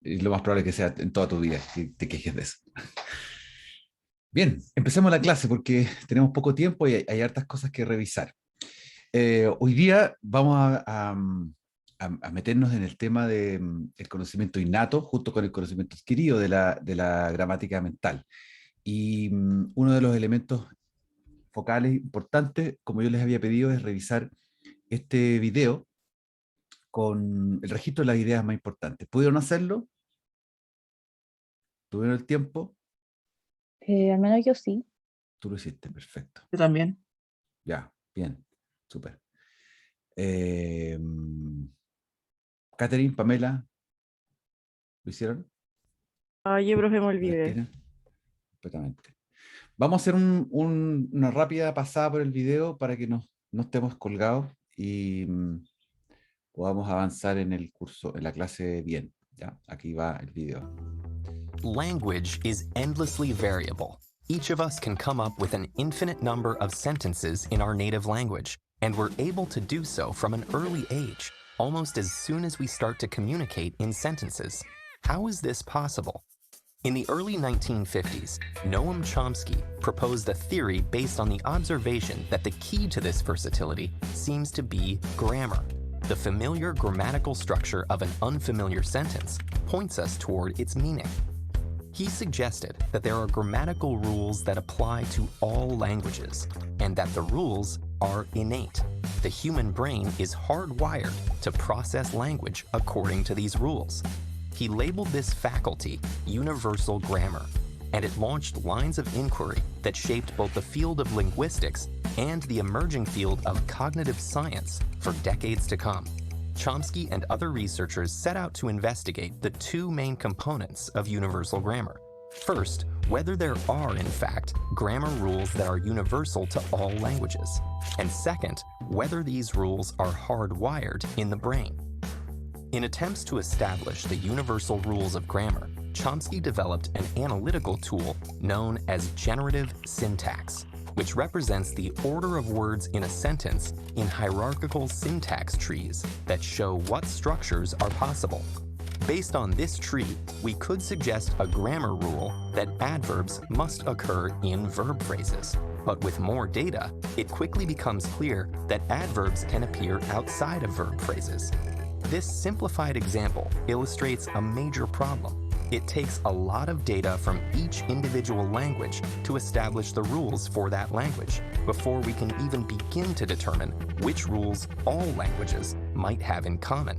y lo más probable es que sea en toda tu vida que te quejes de eso. Bien, empecemos la clase porque tenemos poco tiempo y hay hartas cosas que revisar. Hoy día vamos a meternos en el tema del conocimiento innato junto con el conocimiento adquirido de la gramática mental. Y uno de los elementos focales importantes, como yo les había pedido, es revisar este video con el registro de las ideas más importantes. ¿Pudieron hacerlo? ¿Tuvieron el tiempo? Al menos yo sí. Tú lo hiciste, perfecto. Yo también. Ya, bien, súper. Eh, Catherine, Pamela, ¿lo hicieron? Oye, profe, me ¿Lo olvidé. tienen? Perfectamente. Vamos a hacer una rápida pasada por el video para que no estemos colgados y podamos avanzar en el curso, en la clase bien. ¿Ya? Aquí va el video. Language is endlessly variable. Each of us can come up with an infinite number of sentences in our native language, and we're able to do so from an early age, almost as soon as we start to communicate in sentences. How is this possible? In the early 1950s, Noam Chomsky proposed a theory based on the observation that the key to this versatility seems to be grammar. The familiar grammatical structure of an unfamiliar sentence points us toward its meaning. He suggested that there are grammatical rules that apply to all languages, and that the rules are innate. The human brain is hardwired to process language according to these rules. He labeled this faculty universal grammar, and it launched lines of inquiry that shaped both the field of linguistics and the emerging field of cognitive science for decades to come. Chomsky and other researchers set out to investigate the two main components of universal grammar. First, whether there are, in fact, grammar rules that are universal to all languages. And second, whether these rules are hardwired in the brain. In attempts to establish the universal rules of grammar, Chomsky developed an analytical tool known as generative syntax, which represents the order of words in a sentence in hierarchical syntax trees that show what structures are possible. Based on this tree, we could suggest a grammar rule that adverbs must occur in verb phrases. But with more data, it quickly becomes clear that adverbs can appear outside of verb phrases. This simplified example illustrates a major problem. It takes a lot of data from each individual language to establish the rules for that language before we can even begin to determine which rules all languages might have in common.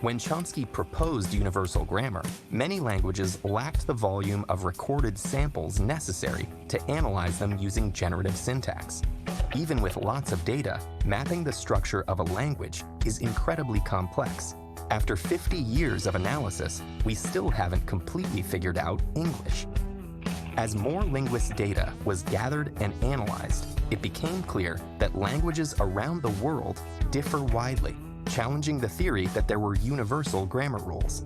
When Chomsky proposed universal grammar, many languages lacked the volume of recorded samples necessary to analyze them using generative syntax. Even with lots of data, mapping the structure of a language is incredibly complex. After 50 years of analysis, we still haven't completely figured out English. As more linguist data was gathered and analyzed, it became clear that languages around the world differ widely, challenging the theory that there were universal grammar rules.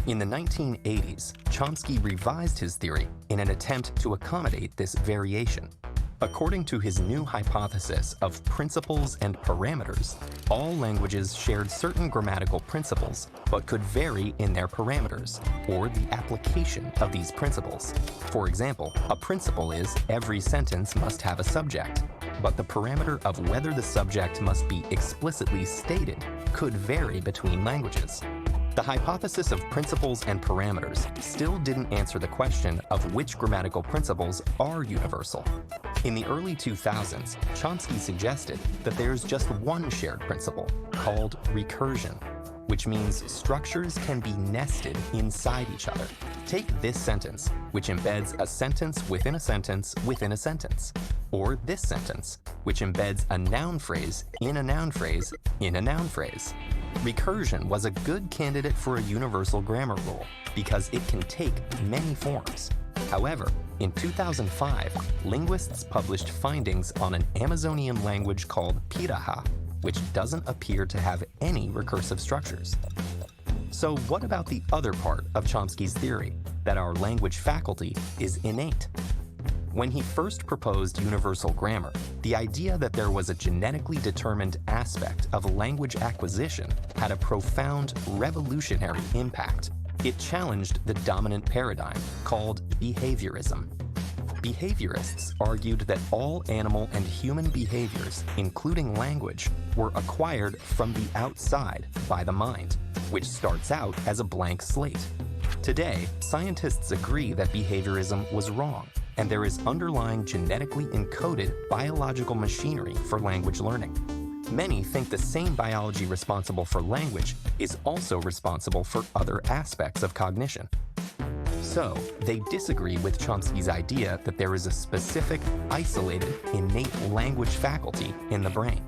In the 1980s, Chomsky revised his theory in an attempt to accommodate this variation. According to his new hypothesis of principles and parameters, all languages shared certain grammatical principles, but could vary in their parameters, or the application of these principles. For example, a principle is every sentence must have a subject, but the parameter of whether the subject must be explicitly stated could vary between languages. The hypothesis of principles and parameters still didn't answer the question of which grammatical principles are universal. In the early 2000s, Chomsky suggested that there's just one shared principle, called recursion, which means structures can be nested inside each other. Take this sentence, which embeds a sentence within a sentence within a sentence, or this sentence, which embeds a noun phrase in a noun phrase in a noun phrase. Recursion was a good candidate for a universal grammar rule because it can take many forms. However, in 2005, linguists published findings on an Amazonian language called Piraha, which doesn't appear to have any recursive structures. So what about the other part of Chomsky's theory, that our language faculty is innate? When he first proposed universal grammar, the idea that there was a genetically determined aspect of language acquisition had a profound, revolutionary impact. It challenged the dominant paradigm called behaviorism. Behaviorists argued that all animal and human behaviors, including language, were acquired from the outside by the mind, which starts out as a blank slate. Today, scientists agree that behaviorism was wrong, and there is underlying genetically encoded biological machinery for language learning. Many think the same biology responsible for language is also responsible for other aspects of cognition. So, they disagree with Chomsky's idea that there is a specific, isolated, innate language faculty in the brain.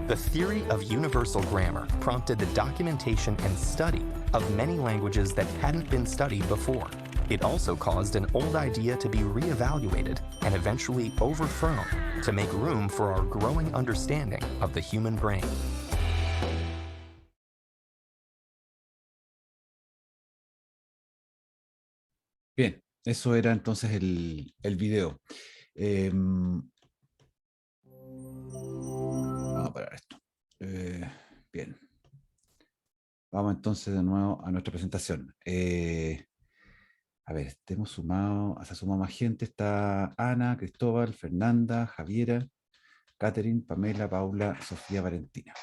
The theory of universal grammar prompted the documentation and study of many languages that hadn't been studied before. It also caused an old idea to be reevaluated and eventually overthrown to make room for our growing understanding of the human brain. Bien, eso era entonces el video. Vamos a parar esto. Bien. Vamos entonces de nuevo a nuestra presentación. A ver, se ha sumado más gente. Está Ana, Cristóbal, Fernanda, Javiera, Catherine, Pamela, Paula, Sofía, Valentina.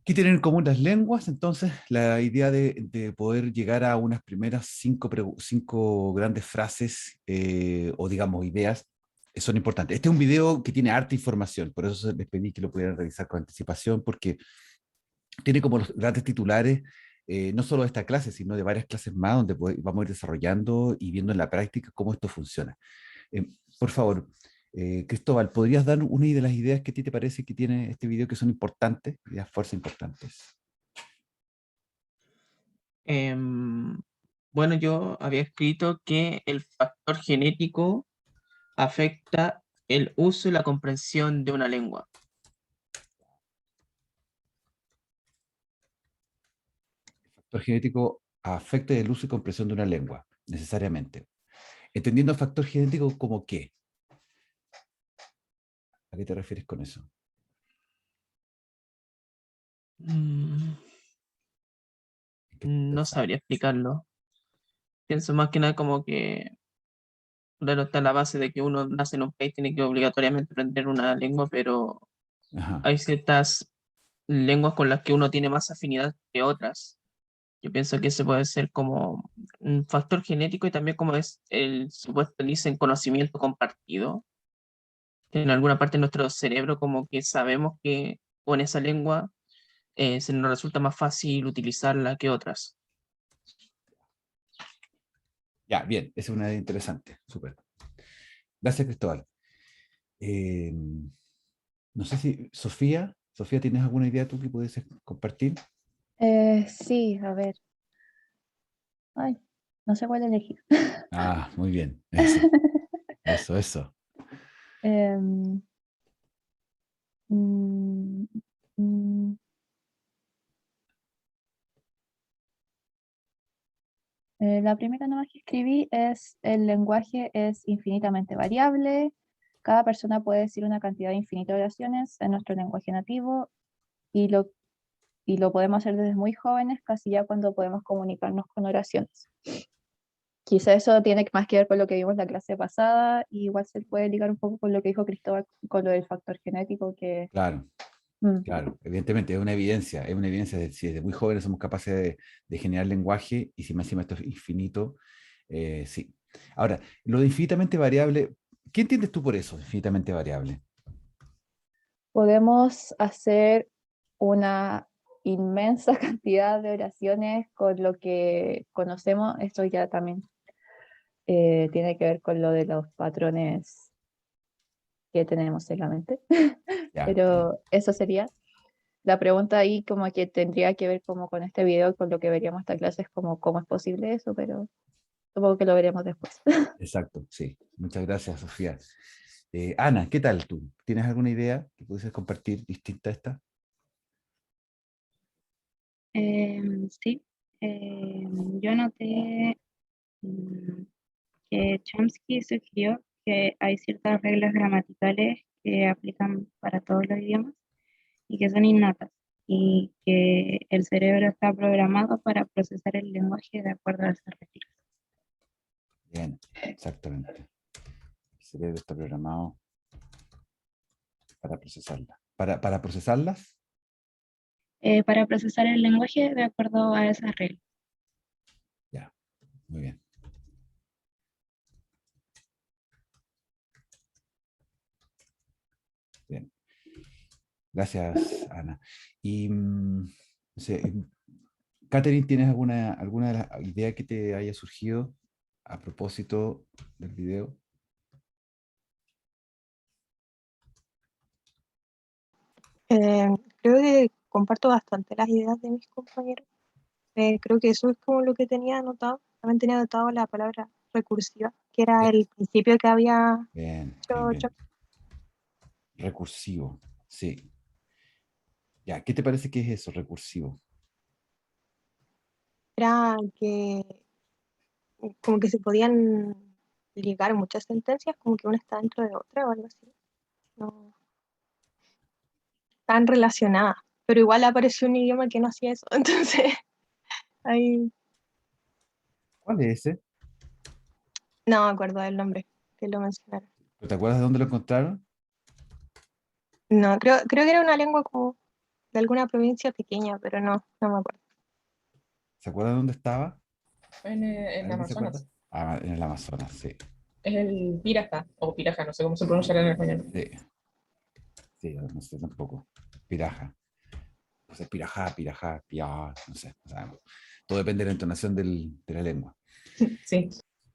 ¿Qué tienen en común las lenguas? Entonces, la idea de poder llegar a unas primeras cinco grandes frases o digamos ideas son importantes. Este es un video que tiene harta información, por eso les pedí que lo pudieran revisar con anticipación, porque tiene como los grandes titulares, no solo de esta clase, sino de varias clases más, donde vamos a ir desarrollando y viendo en la práctica cómo esto funciona. Por favor, Cristóbal, ¿podrías dar una de las ideas que a ti te parece que tiene este video que son importantes, ideas fuerzas importantes? Bueno, yo había escrito que el factor genético afecta el uso y la comprensión de una lengua. El factor genético afecta el uso y comprensión de una lengua, necesariamente. Entendiendo el factor genético como qué. ¿A qué te refieres con eso? No sabría explicarlo. Pienso más que nada como que, claro, está la base de que uno nace en un país, tiene que obligatoriamente aprender una lengua, pero Ajá. hay ciertas lenguas con las que uno tiene más afinidad que otras. Yo pienso que ese puede ser como un factor genético y también como es el supuesto dicen conocimiento compartido. En alguna parte de nuestro cerebro como que sabemos que con esa lengua se nos resulta más fácil utilizarla que otras. Ya, bien, esa es una idea interesante, súper. Gracias, Cristóbal. No sé si, Sofía, ¿tienes alguna idea tú que pudieses compartir? Sí, a ver. Ay, no sé cuál elegir. Ah, muy bien, eso, eso. Em, mm, mm, la primera nomás que escribí es: el lenguaje es infinitamente variable. Cada persona puede decir una cantidad infinita de oraciones en nuestro lenguaje nativo y lo podemos hacer desde muy jóvenes, casi ya cuando podemos comunicarnos con oraciones. Quizá eso tiene más que ver con lo que vimos la clase pasada, y igual se puede ligar un poco con lo que dijo Cristóbal, con lo del factor genético, que Claro, claro, evidentemente es una evidencia de si desde muy jóvenes somos capaces de generar lenguaje y si más encima esto es infinito, sí. Ahora, lo de infinitamente variable, ¿qué entiendes tú por eso, infinitamente variable? podemos hacer una inmensa cantidad de oraciones con lo que conocemos. Esto ya también tiene que ver con lo de los patrones que tenemos en la mente. Ya, Pero eso sería. La pregunta ahí como que tendría que ver como con este video, con lo que veríamos esta clase, es como cómo es posible eso, pero supongo que lo veremos después. exacto, sí. Muchas gracias, Sofía. Ana, ¿qué tal tú? ¿Tienes alguna idea que pudieses compartir distinta a esta? Sí, yo noté que Chomsky sugirió que hay ciertas reglas gramaticales que aplican para todos los idiomas y que son innatas. y que el cerebro está programado para procesar el lenguaje de acuerdo a esas reglas. Bien, exactamente. El cerebro está programado para procesarlas. ¿Para procesarlas? Para procesar el lenguaje de acuerdo a esas reglas. Ya, muy bien. Bien. Gracias, Ana. Y, no sé, Catherine, ¿tienes alguna de las ideas que te haya surgido a propósito del video? Eh, Creo que comparto bastante las ideas de mis compañeros. Creo que eso es como lo que tenía anotado. También tenía anotado la palabra recursiva, que era el principio que había Bien, bien, hecho bien. Recursivo, sí. Ya, ¿qué te parece que es eso, recursivo? era que como que se podían ligar muchas sentencias, como que una está dentro de otra o algo así. No, tan relacionadas. Pero igual apareció un idioma que no hacía eso. Entonces, ahí ¿Cuál es ese? no me acuerdo del nombre que lo mencionaron. ¿Te acuerdas de dónde lo encontraron? No, creo que era una lengua como de alguna provincia pequeña, pero no me acuerdo. ¿Se acuerdan dónde estaba? En ¿Alguien se acuerda? Amazonas. Ah, en el Amazonas, sí. Es el Piraja, o Piraja, no sé cómo se pronunciará en español. Sí, sí, no sé tampoco. Piraja. Pues es pirajá, pirajá, piá, no sé, no sabemos. Todo depende de la entonación de la lengua. Sí.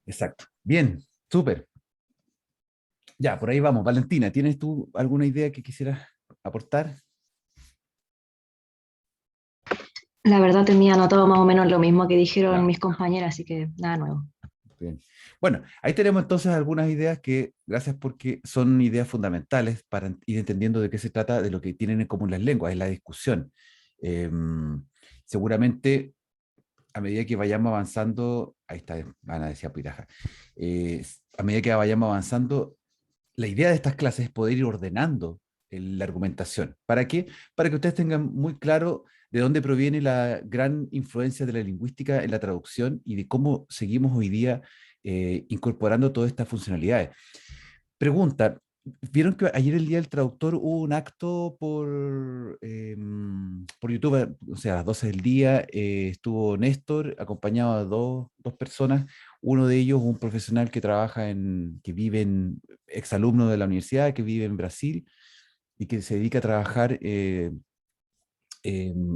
Exacto. Bien, súper. Ya, por ahí vamos. Valentina, ¿tienes tú alguna idea que quisieras aportar? La verdad tenía anotado más o menos lo mismo que dijeron Ya, mis compañeras, así que nada nuevo. bien. Bueno, ahí tenemos entonces algunas ideas que, gracias porque son ideas fundamentales para ir entendiendo de qué se trata, de lo que tienen en común las lenguas, es la discusión. Seguramente, a medida que vayamos avanzando, ahí está, Ana decía Piraja, a medida que vayamos avanzando, la idea de estas clases es poder ir ordenando la argumentación. ¿Para qué? Para que ustedes tengan muy claro de dónde proviene la gran influencia de la lingüística en la traducción y de cómo seguimos hoy día incorporando todas estas funcionalidades. Pregunta, ¿vieron que ayer el Día del Traductor hubo un acto por YouTube? O sea, a las 12 del día estuvo Néstor acompañado de dos personas, uno de ellos un profesional que trabaja que vive exalumno de la universidad, que vive en Brasil y que se dedica a trabajar en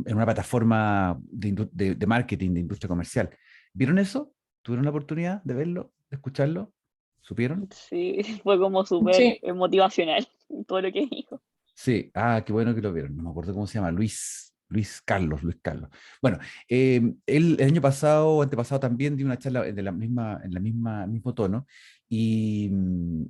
una plataforma de marketing, de industria comercial. ¿Vieron eso? ¿Tuvieron la oportunidad de verlo, de escucharlo? ¿Supieron? Sí, fue como súper Sí. motivacional todo lo que dijo. Sí, qué bueno que lo vieron. No me acuerdo cómo se llama, Luis Carlos, Luis Carlos. Bueno, él el año pasado o antepasado también dio una charla mismo tono y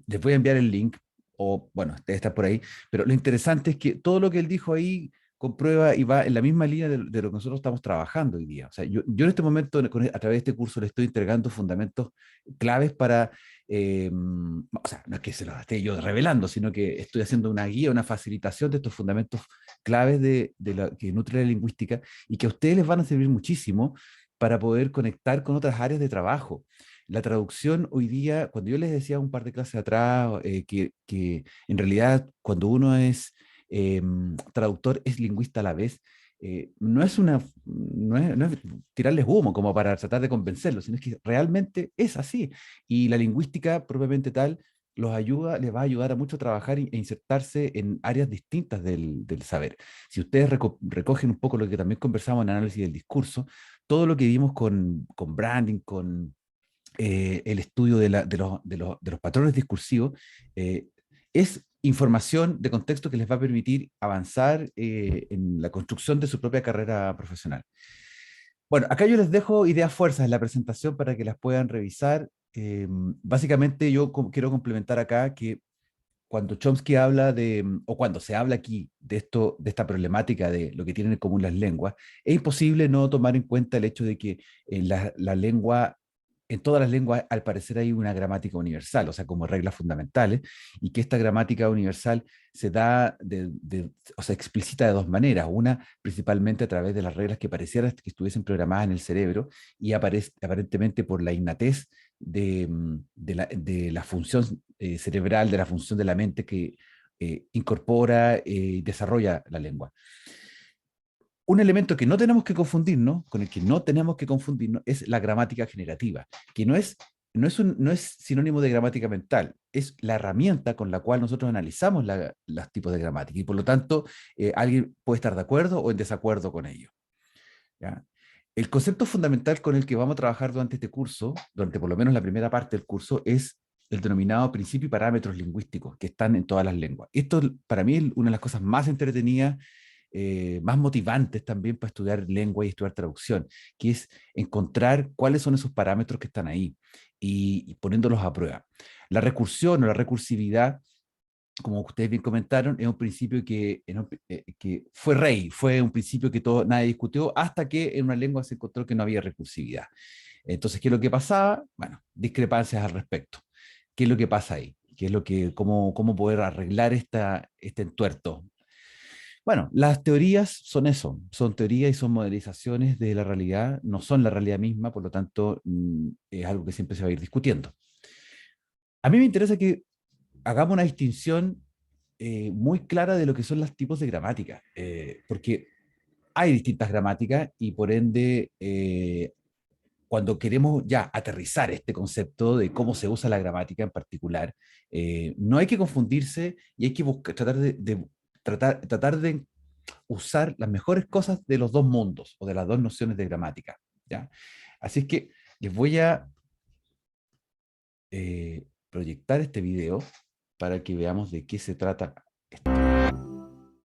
les voy a enviar el link, o bueno, debe estar por ahí, pero lo interesante es que todo lo que él dijo ahí comprueba y va en la misma línea de lo que nosotros estamos trabajando hoy día. O sea, yo en este momento, a través de este curso, le estoy entregando fundamentos claves para o sea, no es que se los esté yo revelando, sino que estoy haciendo una guía, una facilitación de estos fundamentos claves que nutre la lingüística y que a ustedes les van a servir muchísimo para poder conectar con otras áreas de trabajo. La traducción hoy día, cuando yo les decía un par de clases atrás, que en realidad cuando uno es traductor es lingüista a la vez, no es tirarles humo como para tratar de convencerlos, sino es que realmente es así. Y la lingüística propiamente tal les va a ayudar a mucho a trabajar e insertarse en áreas distintas del saber. Si ustedes recogen un poco lo que también conversamos en análisis del discurso, todo lo que vimos con branding, con el estudio de los patrones discursivos, es información de contexto que les va a permitir avanzar en la construcción de su propia carrera profesional. Bueno, acá yo les dejo ideas fuerzas en la presentación para que las puedan revisar. Básicamente yo quiero complementar acá que cuando Chomsky habla o cuando se habla aquí de esta problemática de lo que tienen en común las lenguas, es imposible no tomar en cuenta el hecho de que la lengua en todas las lenguas, al parecer, hay una gramática universal, o sea, como reglas fundamentales, y que esta gramática universal se da, o sea, explicita de dos maneras. Una, principalmente a través de las reglas que pareciera que estuviesen programadas en el cerebro, y aparentemente por la innatez de la función cerebral, de la función de la mente que incorpora y desarrolla la lengua. Un elemento que no tenemos que confundirnos, con el que no tenemos que confundirnos, es la gramática generativa, que no es sinónimo de gramática mental, es la herramienta con la cual nosotros analizamos los tipos de gramática, y por lo tanto alguien puede estar de acuerdo o en desacuerdo con ello. ¿Ya? El concepto fundamental con el que vamos a trabajar durante este curso, durante por lo menos la primera parte del curso, es el denominado principio y parámetros lingüísticos, que están en todas las lenguas. Esto para mí es una de las cosas más entretenidas, más motivantes también para estudiar lengua y estudiar traducción, que es encontrar cuáles son esos parámetros que están ahí y poniéndolos a prueba. La recursión o la recursividad, como ustedes bien comentaron, es un principio que fue rey, fue un principio que nadie discutió hasta que en una lengua se encontró que no había recursividad. Entonces, ¿qué es lo que pasaba? Bueno, discrepancias al respecto. ¿Qué es lo que pasa ahí? ¿Cómo poder arreglar este entuerto? Bueno, las teorías son eso, son teorías y son modelizaciones de la realidad, no son la realidad misma, por lo tanto, es algo que siempre se va a ir discutiendo. A mí me interesa que hagamos una distinción muy clara de lo que son los tipos de gramática, porque hay distintas gramáticas y por ende, cuando queremos ya aterrizar este concepto de cómo se usa la gramática en particular, no hay que confundirse y hay que tratar de usar las mejores cosas de los dos mundos o de las dos nociones de gramática, ¿ya? Así es que les voy a proyectar este video para que veamos de qué se trata esto.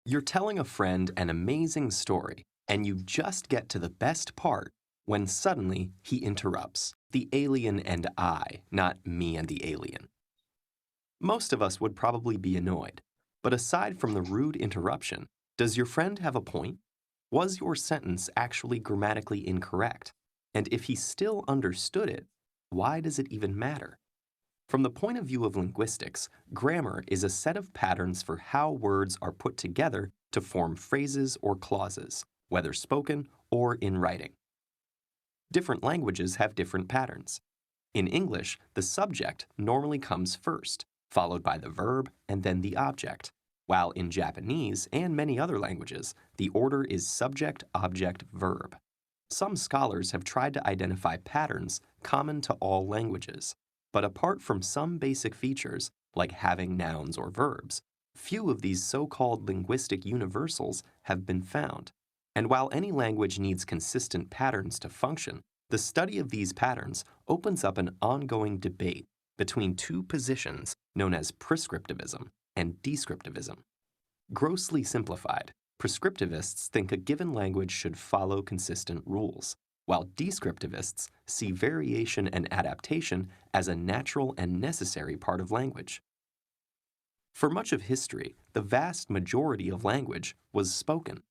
You're telling a friend an amazing story, and you just get to the best part when suddenly he interrupts. The alien and I, not me and the alien. Most of us would probably be annoyed, but aside from the rude interruption, does your friend have a point? Was your sentence actually grammatically incorrect? And if he still understood it, why does it even matter? From the point of view of linguistics, grammar is a set of patterns for how words are put together to form phrases or clauses, whether spoken or in writing. Different languages have different patterns. In English, the subject normally comes first, followed by the verb and then the object, while in Japanese and many other languages, the order is subject, object, verb. Some scholars have tried to identify patterns common to all languages, but apart from some basic features, like having nouns or verbs, few of these so-called linguistic universals have been found. And while any language needs consistent patterns to function, the study of these patterns opens up an ongoing debate between two positions known as prescriptivism and descriptivism. Grossly simplified, prescriptivists think a given language should follow consistent rules, while descriptivists see variation and adaptation as a natural and necessary part of language. For much of history, the vast majority of language was spoken.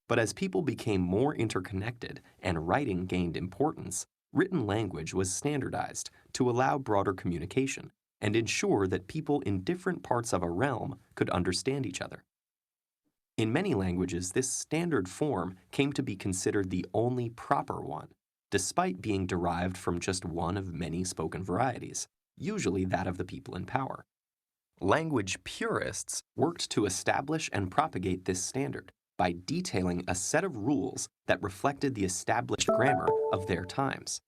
But as people became more interconnected and writing gained importance, written language was standardized to allow broader communication and ensure that people in different parts of a realm could understand each other. In many languages, this standard form came to be considered the only proper one, despite being derived from just one of many spoken varieties, usually that of the people in power. Language purists worked to establish and propagate this standard by detailing a set of rules that reflected the established grammar of their times.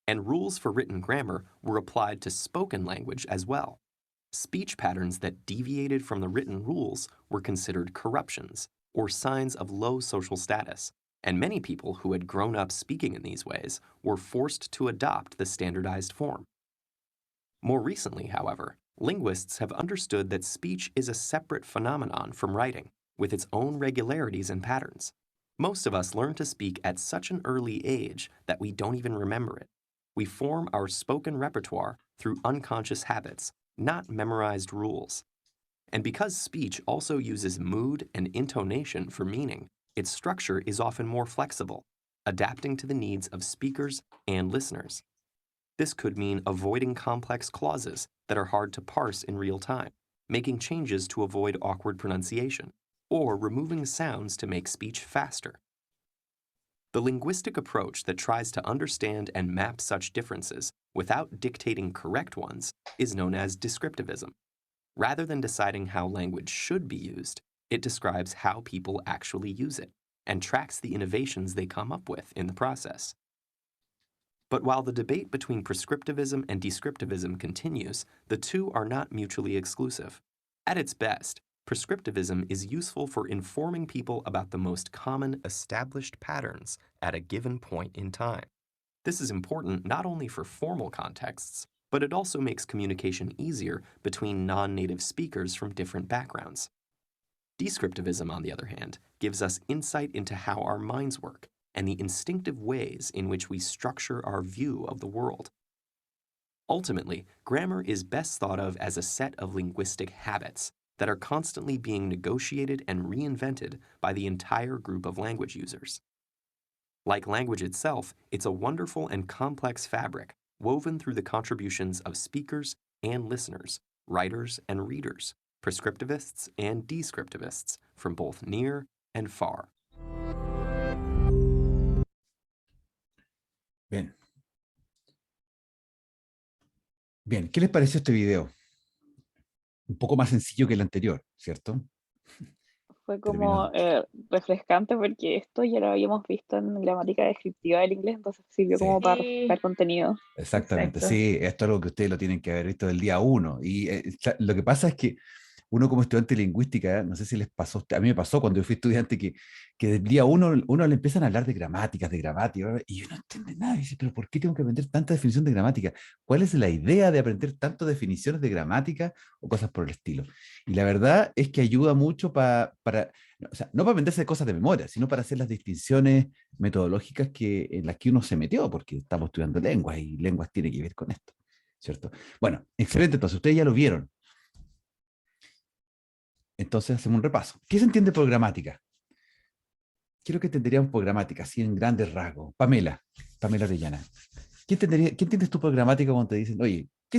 And rules for written grammar were applied to spoken language as well. Speech patterns that deviated from the written rules were considered corruptions or signs of low social status, and many people who had grown up speaking in these ways were forced to adopt the standardized form. More recently, however, linguists have understood that speech is a separate phenomenon from writing, with its own regularities and patterns. Most of us learn to speak at such an early age that we don't even remember it. We form our spoken repertoire through unconscious habits, not memorized rules. And because speech also uses mood and intonation for meaning, its structure is often more flexible, adapting to the needs of speakers and listeners. This could mean avoiding complex clauses that are hard to parse in real time, making changes to avoid awkward pronunciation, or removing sounds to make speech faster. The linguistic approach that tries to understand and map such differences without dictating correct ones is known as descriptivism. Rather than deciding how language should be used, it describes how people actually use it and tracks the innovations they come up with in the process. But while the debate between prescriptivism and descriptivism continues, the two are not mutually exclusive. At its best, prescriptivism is useful for informing people about the most common established patterns at a given point in time. This is important not only for formal contexts, but it also makes communication easier between non-native speakers from different backgrounds. Descriptivism, on the other hand, gives us insight into how our minds work and the instinctive ways in which we structure our view of the world. Ultimately, grammar is best thought of as a set of linguistic habits that are constantly being negotiated and reinvented by the entire group of language users. Like language itself, it's a wonderful and complex fabric woven through the contributions of speakers and listeners, writers and readers, prescriptivists and descriptivists from both near and far. Bien. Bien, ¿qué les pareció este video? Un poco más sencillo que el anterior, ¿cierto? Fue como refrescante porque esto ya lo habíamos visto en gramática descriptiva del inglés, entonces sirvió Sí. como para Sí. refrescar contenido. Exactamente, Exacto. sí, esto es algo que ustedes lo tienen que haber visto del día 1. Y lo que pasa es que uno como estudiante de lingüística, no sé si les pasó, a mí me pasó cuando yo fui estudiante que del día 1 uno le empiezan a hablar de gramática, y uno no entiende nada, y dice, pero ¿por qué tengo que aprender tanta definición de gramática? ¿Cuál es la idea de aprender tantas definiciones de gramática o cosas por el estilo? Y la verdad es que ayuda mucho para, o sea, no para aprenderse cosas de memoria, sino para hacer las distinciones metodológicas en las que uno se metió, porque estamos estudiando lenguas y lenguas tiene que ver con esto, ¿cierto? Bueno, excelente, entonces ustedes ya lo vieron. Entonces hacemos un repaso. ¿Qué se entiende por gramática? Quiero que entenderíamos por gramática, así en grandes rasgos. Pamela Orellana. ¿Qué entiendes tú por gramática cuando te dicen, oye, ¿qué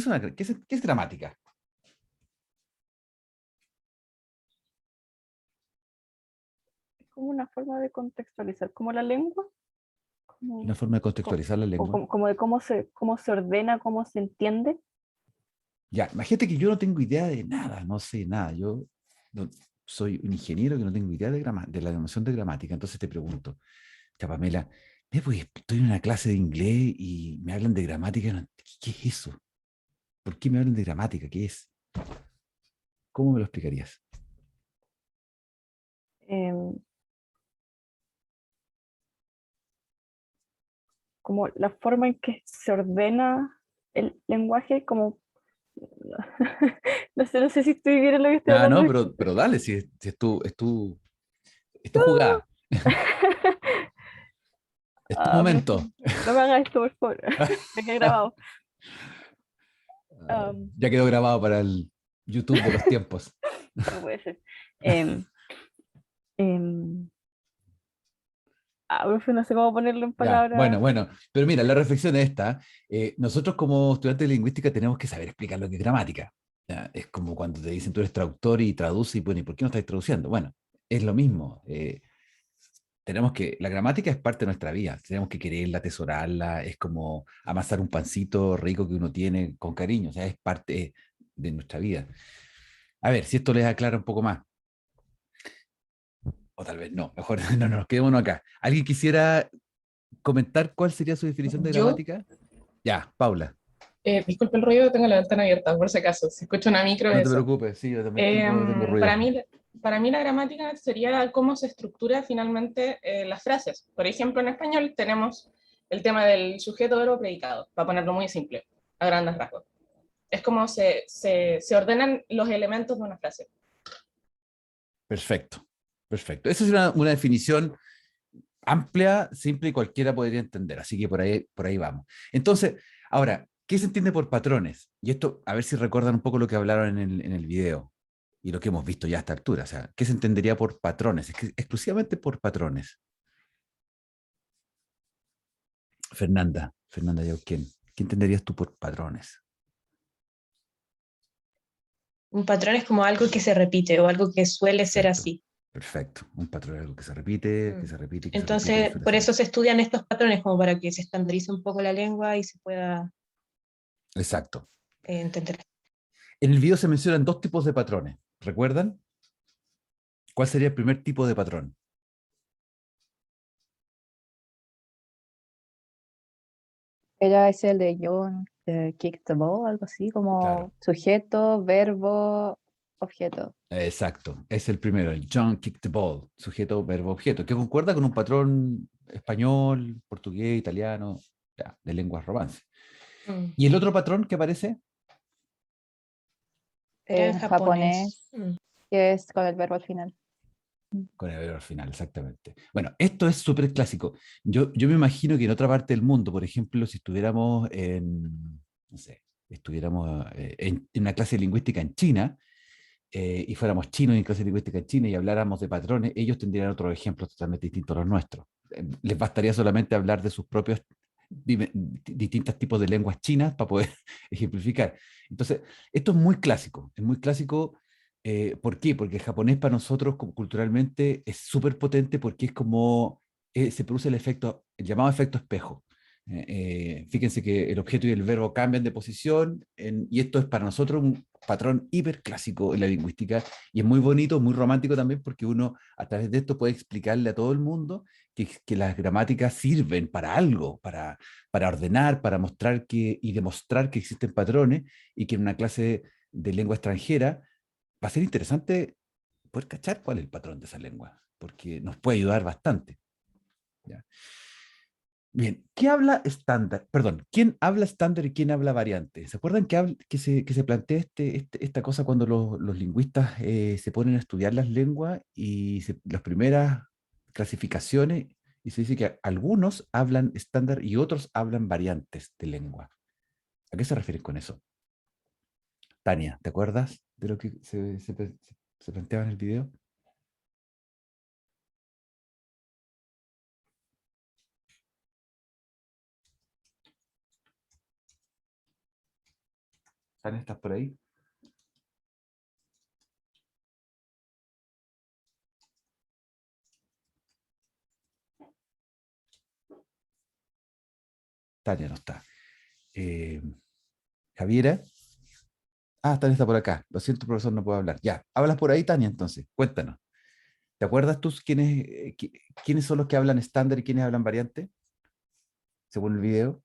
es gramática? Es como una forma de contextualizar como la lengua. Una forma de contextualizar la lengua. Como de cómo se ordena, cómo se entiende. Ya, imagínate que yo no tengo idea de nada, no sé nada. Yo soy un ingeniero que no tengo idea de la noción de gramática. Entonces te pregunto, ya Pamela, pues, estoy en una clase de inglés y me hablan de gramática. ¿Qué es eso? ¿Por qué me hablan de gramática? ¿Qué es? ¿Cómo me lo explicarías? Como la forma en que se ordena el lenguaje, como no sé si estoy bien en lo que estoy hablando. No, pero dale, si es tu jugada. Es tu momento. No me hagas esto, por favor. Me quedé grabado. Ya quedó grabado para el YouTube de los tiempos. No puede ser. No sé cómo ponerlo en palabras. Ya, bueno, pero mira, la reflexión es esta. Nosotros como estudiantes de lingüística tenemos que saber explicar lo que es gramática. ¿Ya? Es como cuando te dicen tú eres traductor y traduce y bueno, ¿y por qué no estás traduciendo? Bueno, es lo mismo. La gramática es parte de nuestra vida, tenemos que quererla, atesorarla, es como amasar un pancito rico que uno tiene con cariño, o sea, es parte de nuestra vida. A ver, si esto les aclara un poco más. O tal vez no, mejor no, quedémonos acá. ¿Alguien quisiera comentar cuál sería su definición de gramática? Ya, Paula. Disculpe el ruido, tengo la ventana abierta, por si acaso. Si escucho una micro, No te preocupes, sí, yo también tengo ruido. Para mí la gramática sería cómo se estructura finalmente las frases. Por ejemplo, en español tenemos el tema del sujeto, verbo, predicado, para ponerlo muy simple, a grandes rasgos. Es como se ordenan los elementos de una frase. Perfecto. Esa es una definición amplia, simple y cualquiera podría entender, así que por ahí vamos. Entonces, ahora, ¿qué se entiende por patrones? Y esto, a ver si recuerdan un poco lo que hablaron en el video y lo que hemos visto ya a esta altura. O sea, ¿qué se entendería por patrones? Exclusivamente por patrones. Fernanda Yauquén, ¿Qué entenderías tú por patrones? Un patrón es como algo que se repite o algo que suele ser Perfecto. así. Perfecto. Un patrón es algo que se repite, que Mm. se repite, que se repite. Entonces, suele por ser eso así. se estudian estos patrones, como para que se estandarice un poco la lengua y se pueda Exacto. entender. En el video se mencionan 2 tipos de patrones. ¿Recuerdan? ¿Cuál sería el primer tipo de patrón? Era ese el de John Kick the Ball, algo así, como Claro. sujeto, verbo, objeto. Exacto. Es el primero, el John kick the ball, sujeto, verbo, objeto, que concuerda con un patrón español, portugués, italiano, ya, de lenguas romances. Mm. ¿Y el otro patrón que aparece? Era en En japonés. japonés, que es con el verbo al final. Con el verbo al final, exactamente. Bueno, esto es súper clásico. Yo me imagino que en otra parte del mundo, por ejemplo, si estuviéramos no sé, estuviéramos en una clase de lingüística en China, y fuéramos chinos en clase de lingüística en China y habláramos de patrones, ellos tendrían otros ejemplos totalmente distintos a los nuestros. Les bastaría solamente hablar de sus propios distintos tipos de lenguas chinas para poder ejemplificar. Entonces, esto es muy clásico. ¿Por qué? Porque el japonés para nosotros culturalmente es súper potente porque es como, se produce el efecto, el llamado efecto espejo. Fíjense que el objeto y el verbo cambian de posición y esto es para nosotros un patrón hiperclásico en la lingüística y es muy bonito, muy romántico también porque uno a través de esto puede explicarle a todo el mundo que las gramáticas sirven para algo, para ordenar, para mostrar y demostrar que existen patrones y que en una clase de lengua extranjera va a ser interesante poder cachar cuál es el patrón de esa lengua, porque nos puede ayudar bastante. ¿Ya? Bien, ¿qué habla estándar? Perdón, ¿quién habla estándar y quién habla variante? ¿Se acuerdan que se plantea esta cosa cuando los lingüistas se ponen a estudiar las lenguas y las primeras clasificaciones y se dice que algunos hablan estándar y otros hablan variantes de lengua? ¿A qué se refieren con eso? Tania, ¿te acuerdas de lo que se planteaba en el video? Tania, ¿estás por ahí? Tania no está. Javiera. Ah, Tania está por acá. Lo siento, profesor, no puedo hablar. Ya, hablas por ahí, Tania, entonces. Cuéntanos. ¿Te acuerdas tú quiénes son los que hablan estándar y quiénes hablan variante? Según el video.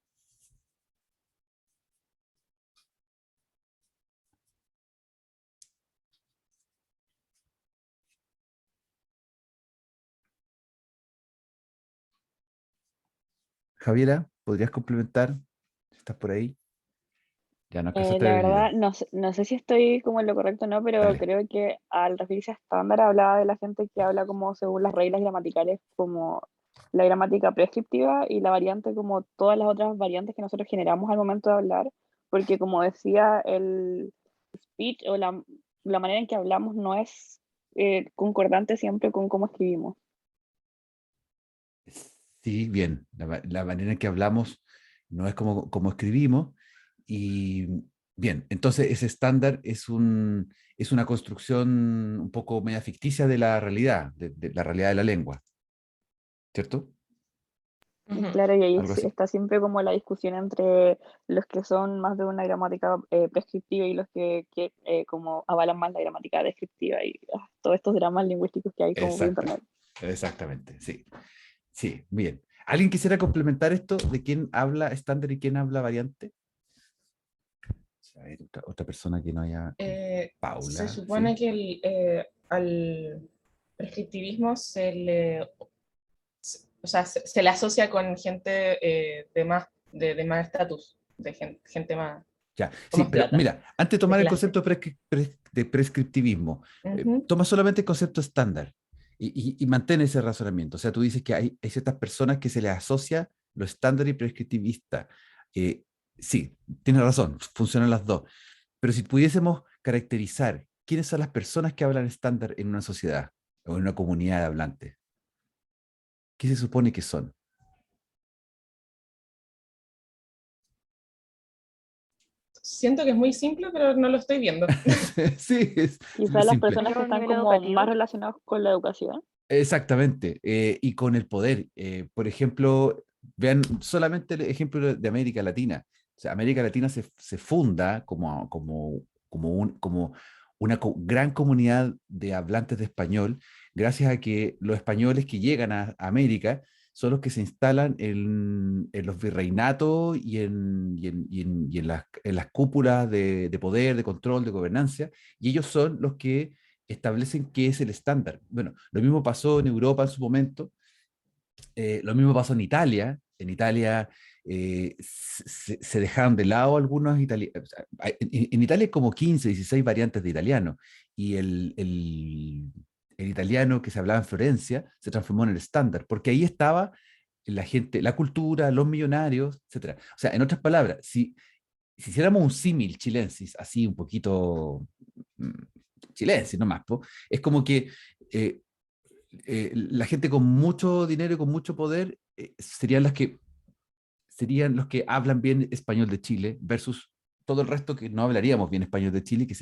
Javiera, ¿podrías complementar? ¿Estás por ahí? Ya no alcanzaste a La ver el verdad, video. no sé si estoy como en lo correcto o no, pero Dale. creo que al referirse a estándar hablaba de la gente que habla como según las reglas gramaticales, como la gramática prescriptiva y la variante como todas las otras variantes que nosotros generamos al momento de hablar, porque como decía, el speech o la manera en que hablamos no es concordante siempre con cómo escribimos. Sí, bien. La manera en que hablamos no es como escribimos. Y bien, entonces ese estándar es una construcción un poco media ficticia de la realidad, de la realidad de la lengua. ¿Cierto? Ujú. Claro, y ahí Algo así. está siempre como la discusión entre los que son más de una gramática prescriptiva y los que como avalan más la gramática descriptiva y todos estos dramas lingüísticos que hay como por Exacto. internet. Exactamente, sí. Sí, bien. ¿Alguien quisiera complementar esto de quién habla estándar y quién habla variante? A ver, otra persona que no haya... Se Paula, supone ¿sí? que al prescriptivismo o sea, se le asocia con gente de más estatus, de gente más Ya, con sí, más pero plata, mira, antes de de tomar el clase. concepto de prescriptivismo, Ujú. toma solamente el concepto estándar y mantén ese razonamiento. O sea, tú dices que hay ciertas personas que se les asocia lo estándar y prescriptivista. Eh, sí, tienes razón, funcionan las dos. Pero si pudiésemos caracterizar quiénes son las personas que hablan estándar en una sociedad o en una comunidad de hablantes, ¿qué se supone que son? siento que es muy simple, pero no lo estoy viendo. Sí, es súper Quizás las simple. personas que ¿Es a un están nivel como educativo? más relacionadas con la educación. Exactamente, y con el poder. Por ejemplo, vean solamente el ejemplo de América Latina. O sea, América Latina se funda como una gran comunidad de hablantes de español, gracias a que los españoles que llegan a América son los que se instalan en los virreinatos y en las cúpulas de poder, de control, de gobernanza, y ellos son los que establecen qué es el estándar. Bueno, lo mismo pasó en Europa en su momento, lo mismo pasó en Italia. En Italia se dejaron de lado algunos italianos. O sea, en Italia hay como 15, 16 variantes de italiano, y el italiano que se hablaba en Florencia se transformó en el estándar, porque ahí estaba la gente, la cultura, los millonarios, etc. O sea, en otras palabras, si hiciéramos un símil chilensis, así un poquito mm, chilensis nomás, po, es como que eh, la gente con mucho dinero y con mucho poder serían los que hablan bien español de Chile versus todo el resto que no hablaríamos bien español de Chile, que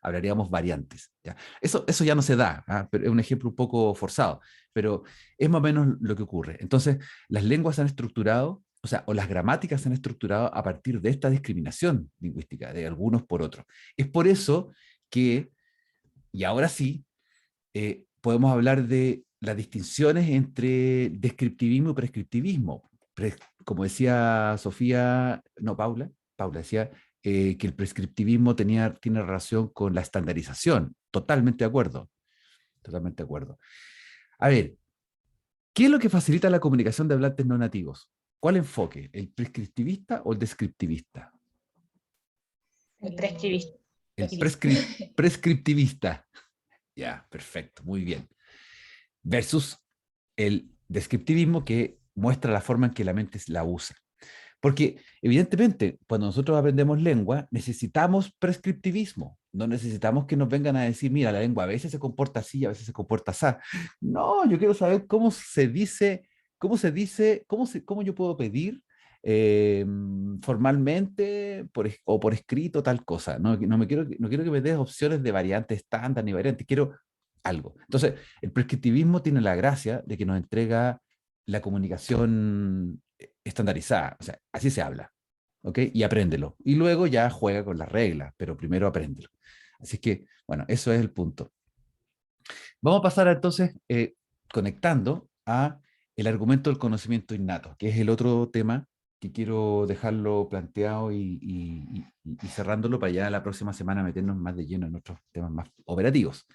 hablaríamos variantes. ¿Ya? Eso ya no se da, ¿ah? Pero es un ejemplo un poco forzado, pero es más o menos lo que ocurre. Entonces, las lenguas se han estructurado, o sea, o las gramáticas se han estructurado a partir de esta discriminación lingüística de algunos por otros. Es por eso que, y ahora sí, podemos hablar de las distinciones entre descriptivismo y prescriptivismo. Como decía Sofía, no, Paula decía que el prescriptivismo tiene relación con la estandarización. Totalmente de acuerdo, totalmente de acuerdo. A ver, ¿qué es lo que facilita la comunicación de hablantes no nativos? ¿Cuál enfoque? ¿El prescriptivista o el descriptivista? El prescribiste. El prescriptivista. Ya, perfecto, muy bien. Versus el descriptivismo, que muestra la forma en que la mente la usa. Porque evidentemente, cuando nosotros aprendemos lengua, necesitamos prescriptivismo. No necesitamos que nos vengan a decir, mira, la lengua a veces se comporta así, a veces se comporta así. No, yo quiero saber cómo yo puedo pedir formalmente o por escrito tal cosa. No quiero que me des opciones de variante estándar ni variante, quiero algo. Entonces, el prescriptivismo tiene la gracia de que nos entrega la comunicación estandarizada, o sea, así se habla, ¿ok? Y apréndelo. Y luego ya juega con las reglas, pero primero apréndelo. Así que, bueno, eso es el punto. Vamos a pasar entonces conectando a el argumento del conocimiento innato, que es el otro tema que quiero dejarlo planteado y cerrándolo para ya la próxima semana meternos más de lleno en otros temas más operativos.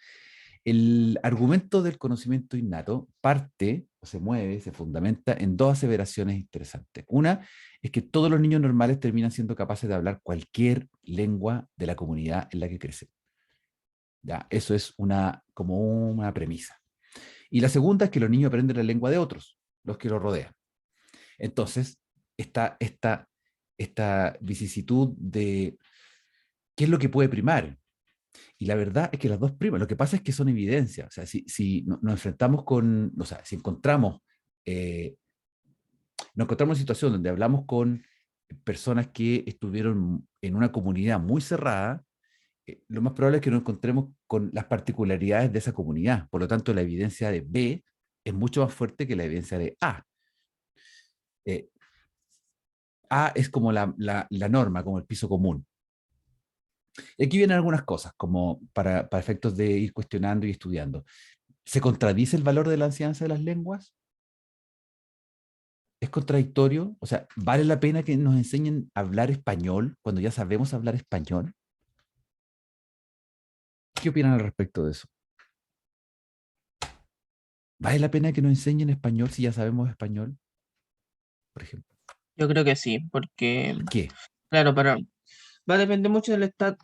El argumento del conocimiento innato parte, o se mueve, se fundamenta en dos aseveraciones interesantes. Una es que todos los niños normales terminan siendo capaces de hablar cualquier lengua de la comunidad en la que crecen. ¿Ya? Eso es como una premisa. Y la segunda es que los niños aprenden la lengua de otros, los que los rodean. Entonces, esta vicisitud de qué es lo que puede primar. Y la verdad es que las dos primas, lo que pasa es que son evidencias. O sea, si nos enfrentamos o sea, si nos encontramos en situación donde hablamos con personas que estuvieron en una comunidad muy cerrada, lo más probable es que nos encontremos con las particularidades de esa comunidad. Por lo tanto, la evidencia de B es mucho más fuerte que la evidencia de A. A es como la norma, como el piso común. Y aquí vienen algunas cosas, como para efectos de ir cuestionando y estudiando. ¿Se contradice el valor de la enseñanza de las lenguas? ¿Es contradictorio? O sea, ¿vale la pena que nos enseñen a hablar español cuando ya sabemos hablar español? ¿Qué opinan al respecto de eso? ¿Vale la pena que nos enseñen español si ya sabemos español? Por ejemplo. Yo creo que sí, porque, ¿Por qué? claro, va a depender mucho del estado,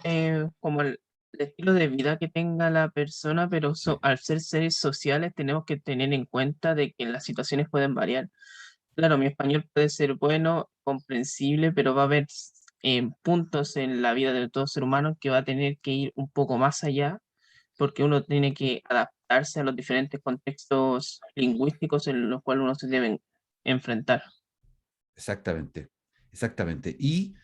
como el estilo de vida que tenga la persona, pero al ser seres sociales tenemos que tener en cuenta de que las situaciones pueden variar. Claro, mi español puede ser bueno, comprensible, pero va a haber puntos en la vida de todo ser humano que va a tener que ir un poco más allá, porque uno tiene que adaptarse a los diferentes contextos lingüísticos en los cuales uno se debe enfrentar. Exactamente, exactamente. Y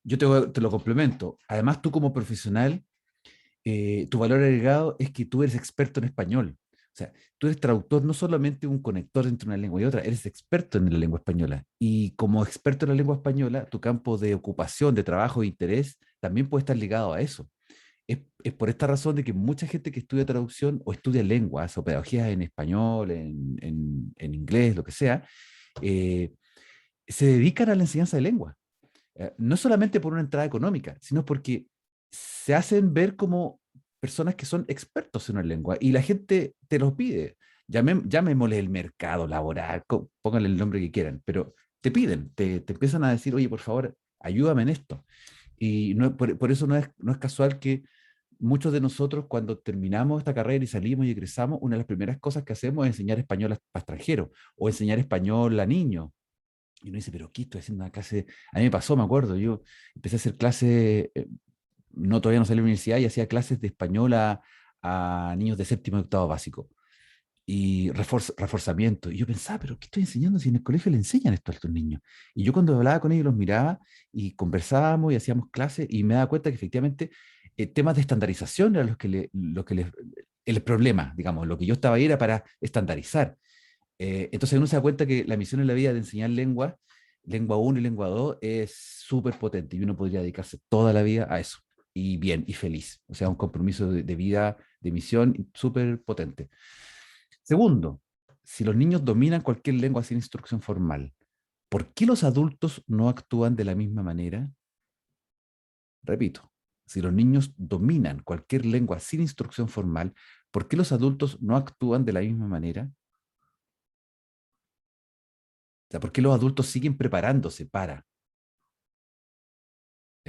yo te lo complemento. Además, tú como profesional, tu valor agregado es que tú eres experto en español. O sea, tú eres traductor, no solamente un conector entre una lengua y otra, eres experto en la lengua española. Y como experto en la lengua española, tu campo de ocupación, de trabajo e interés también puede estar ligado a eso. Es por esta razón de que mucha gente que estudia traducción o estudia lenguas o pedagogías en español, en inglés, lo que sea, eh, se dedican a la enseñanza de lengua. No solamente por una entrada económica, sino porque se hacen ver como personas que son expertos en una lengua y la gente te los pide. Llamémosle el mercado laboral, pónganle el nombre que quieran, pero te piden, te empiezan a decir, oye, por favor, ayúdame en esto. Y por eso no es casual que muchos de nosotros cuando terminamos esta carrera y salimos y egresamos, una de las primeras cosas que hacemos es enseñar español a extranjeros o enseñar español a niños. Y uno dice, pero ¿qué estoy haciendo una clase? A mí me pasó, me acuerdo, yo empecé a hacer clases, no todavía no salí a la universidad y hacía clases de español a niños de séptimo y octavo básico. Y reforzamiento. Y yo pensaba, pero ¿qué estoy enseñando si en el colegio le enseñan esto a estos niños? Y yo cuando hablaba con ellos los miraba y conversábamos y hacíamos clases y me daba cuenta que efectivamente temas de estandarización eran el problema, digamos, lo que yo estaba ahí era para estandarizar. Entonces uno se da cuenta que la misión en la vida de enseñar lengua 1 y lengua 2 es súper potente y uno podría dedicarse toda la vida a eso. Y bien, y feliz. O sea, un compromiso de vida, de misión súper potente. Segundo, si los niños dominan cualquier lengua sin instrucción formal, ¿por qué los adultos no actúan de la misma manera? Repito, si los niños dominan cualquier lengua sin instrucción formal, ¿por qué los adultos no actúan de la misma manera? O sea, ¿por qué los adultos siguen preparándose para?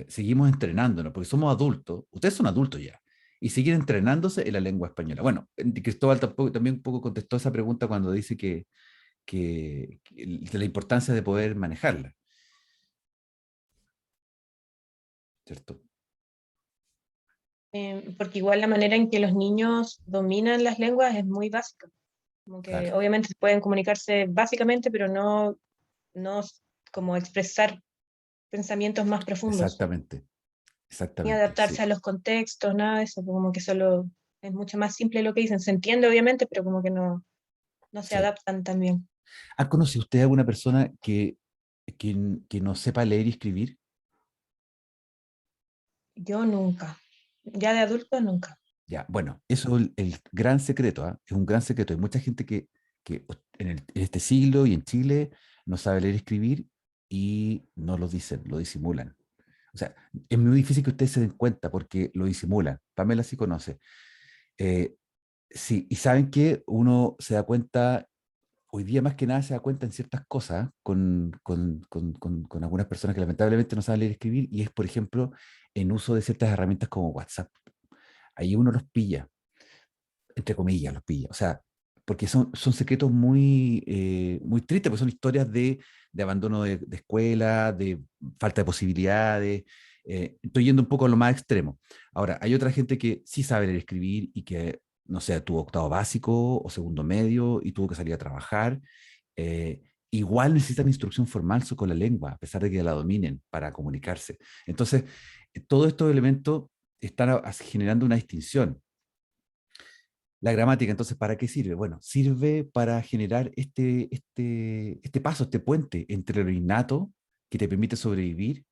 Seguimos entrenándonos, porque somos adultos, ustedes son adultos ya, y siguen entrenándose en la lengua española. Bueno, Cristóbal también un poco contestó esa pregunta cuando dice de la importancia de poder manejarla, ¿cierto? Porque igual la manera en que los niños dominan las lenguas es muy básica. Como que Claro. obviamente pueden comunicarse básicamente, pero no como expresar pensamientos más profundos, Exactamente, ni exactamente, adaptarse sí. a los contextos, nada de eso, como que solo es mucho más simple lo que dicen. Se entiende obviamente, pero como que no se Sí. adaptan tan bien. ¿Ha conocido usted a alguna persona que no sepa leer y escribir? Yo nunca, ya de adulto nunca. Ya, bueno, eso es el gran secreto, ¿ah? Es un gran secreto. Hay mucha gente que en este siglo y en Chile no sabe leer y escribir y no lo dicen, lo disimulan. O sea, es muy difícil que ustedes se den cuenta porque lo disimulan. Pamela sí conoce. Eh, sí, y saben que uno se da cuenta, hoy día más que nada se da cuenta en ciertas cosas con algunas personas que lamentablemente no saben leer y escribir, y es, por ejemplo, en uso de ciertas herramientas como WhatsApp. Ahí uno los pilla, entre comillas, los pilla. O sea, porque son secretos muy tristes, porque son historias de abandono de escuela, de falta de posibilidades. Estoy yendo un poco a lo más extremo. Ahora, hay otra gente que sí sabe leer y escribir y que, no sé, tuvo octavo básico o segundo medio y tuvo que salir a trabajar. eh, Igual necesitan instrucción formal con la lengua, a pesar de que la dominen para comunicarse. Entonces, todos estos elementos están generando una distinción. La gramática, entonces, ¿para qué sirve? Bueno, sirve para generar este paso, este puente entre lo innato que te permite sobrevivir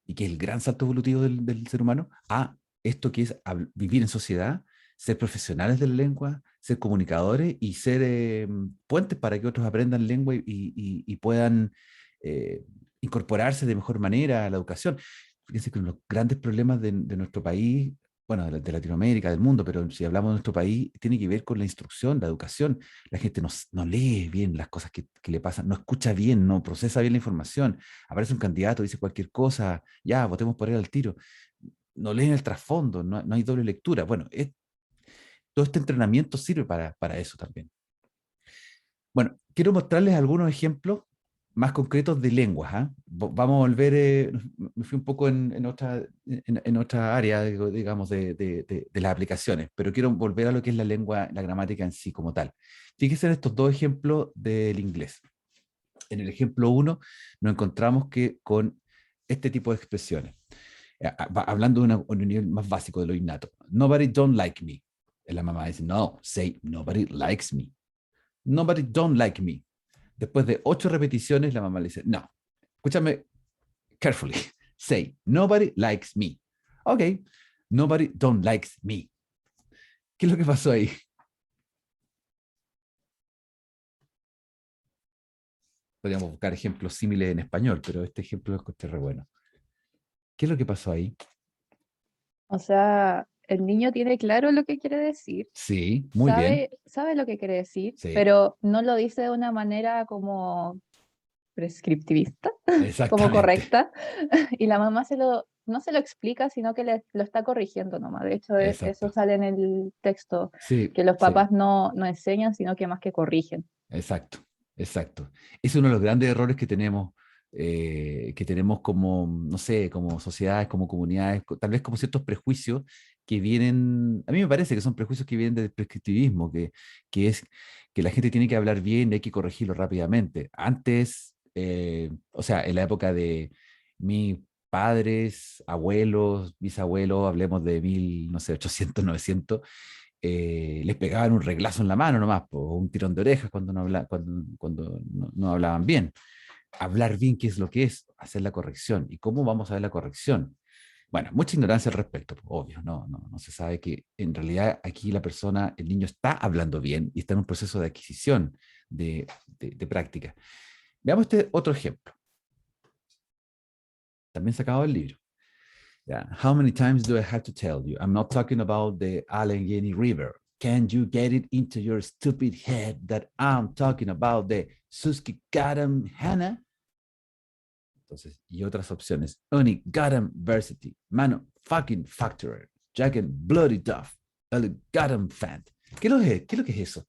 y que es el gran salto evolutivo del ser humano, a esto que es vivir en sociedad, ser profesionales de la lengua, ser comunicadores y ser puentes para que otros aprendan lengua y puedan eh, incorporarse de mejor manera a la educación. Fíjense que uno de los grandes problemas de nuestro país, bueno, de Latinoamérica, del mundo, pero si hablamos de nuestro país, tiene que ver con la instrucción, la educación. La gente no lee bien las cosas que le pasan, no escucha bien, no procesa bien la información. Aparece un candidato, dice cualquier cosa, ya, votemos por él al tiro. No leen el trasfondo, no hay doble lectura. Bueno, todo este entrenamiento sirve para eso también. Bueno, quiero mostrarles algunos ejemplos más concretos de lenguas. ¿Ah? Vamos a volver, me fui un poco en otra área, digamos, de las aplicaciones, pero quiero volver a lo que es la lengua, la gramática en sí como tal. Fíjense en estos dos ejemplos del inglés. En el ejemplo 1 nos encontramos que con este tipo de expresiones. Hablando de un nivel más básico de lo innato. Nobody don't like me. Y la mamá dice, no, say, nobody likes me. Nobody don't like me. Después de 8 repeticiones, la mamá le dice, no, escúchame carefully. Say, nobody likes me. Ok, nobody don't likes me. ¿Qué es lo que pasó ahí? Podríamos buscar ejemplos similares en español, pero este ejemplo lo encontré re bueno. ¿Qué es lo que pasó ahí? O sea, el niño tiene claro lo que quiere decir, Sí, muy bien. sabe lo que quiere decir, Sí. pero no lo dice de una manera como prescriptivista, como Exactamente. correcta, y la mamá no se lo explica, sino que lo está corrigiendo nomás. De hecho, eso Exacto. sale en el texto, Sí, que los sí. papás no enseñan, sino que más que corrigen. Exacto, exacto. Es uno de los grandes errores que tenemos como, no sé, como sociedades, como comunidades, tal vez como ciertos prejuicios que vienen, a mí me parece que son prejuicios que vienen del prescriptivismo, que es que la gente tiene que hablar bien y hay que corregirlo rápidamente. Antes, o sea, en la época de mis padres, abuelos, bisabuelos, hablemos de 1800, 900, les pegaban un reglazo en la mano nomás, o un tirón de orejas cuando no hablaban bien. Hablar bien, ¿qué es lo que es? Hacer la corrección. ¿Y cómo vamos a ver la corrección? Bueno, mucha ignorancia al respecto, obvio, no se sabe que en realidad aquí la persona, el niño está hablando bien y está en un proceso de adquisición, de práctica. Veamos este otro ejemplo. También sacado del libro. Yeah. How many times do I have to tell you? I'm not talking about the Allegheny River. Can you get it into your stupid head that I'm talking about the Susquehanna? Entonces, y otras opciones. Uni Gotham Varsity, Mano fucking Factory, Jack and Bloody Duff, El Gotham Fant. ¿Qué es lo que es eso?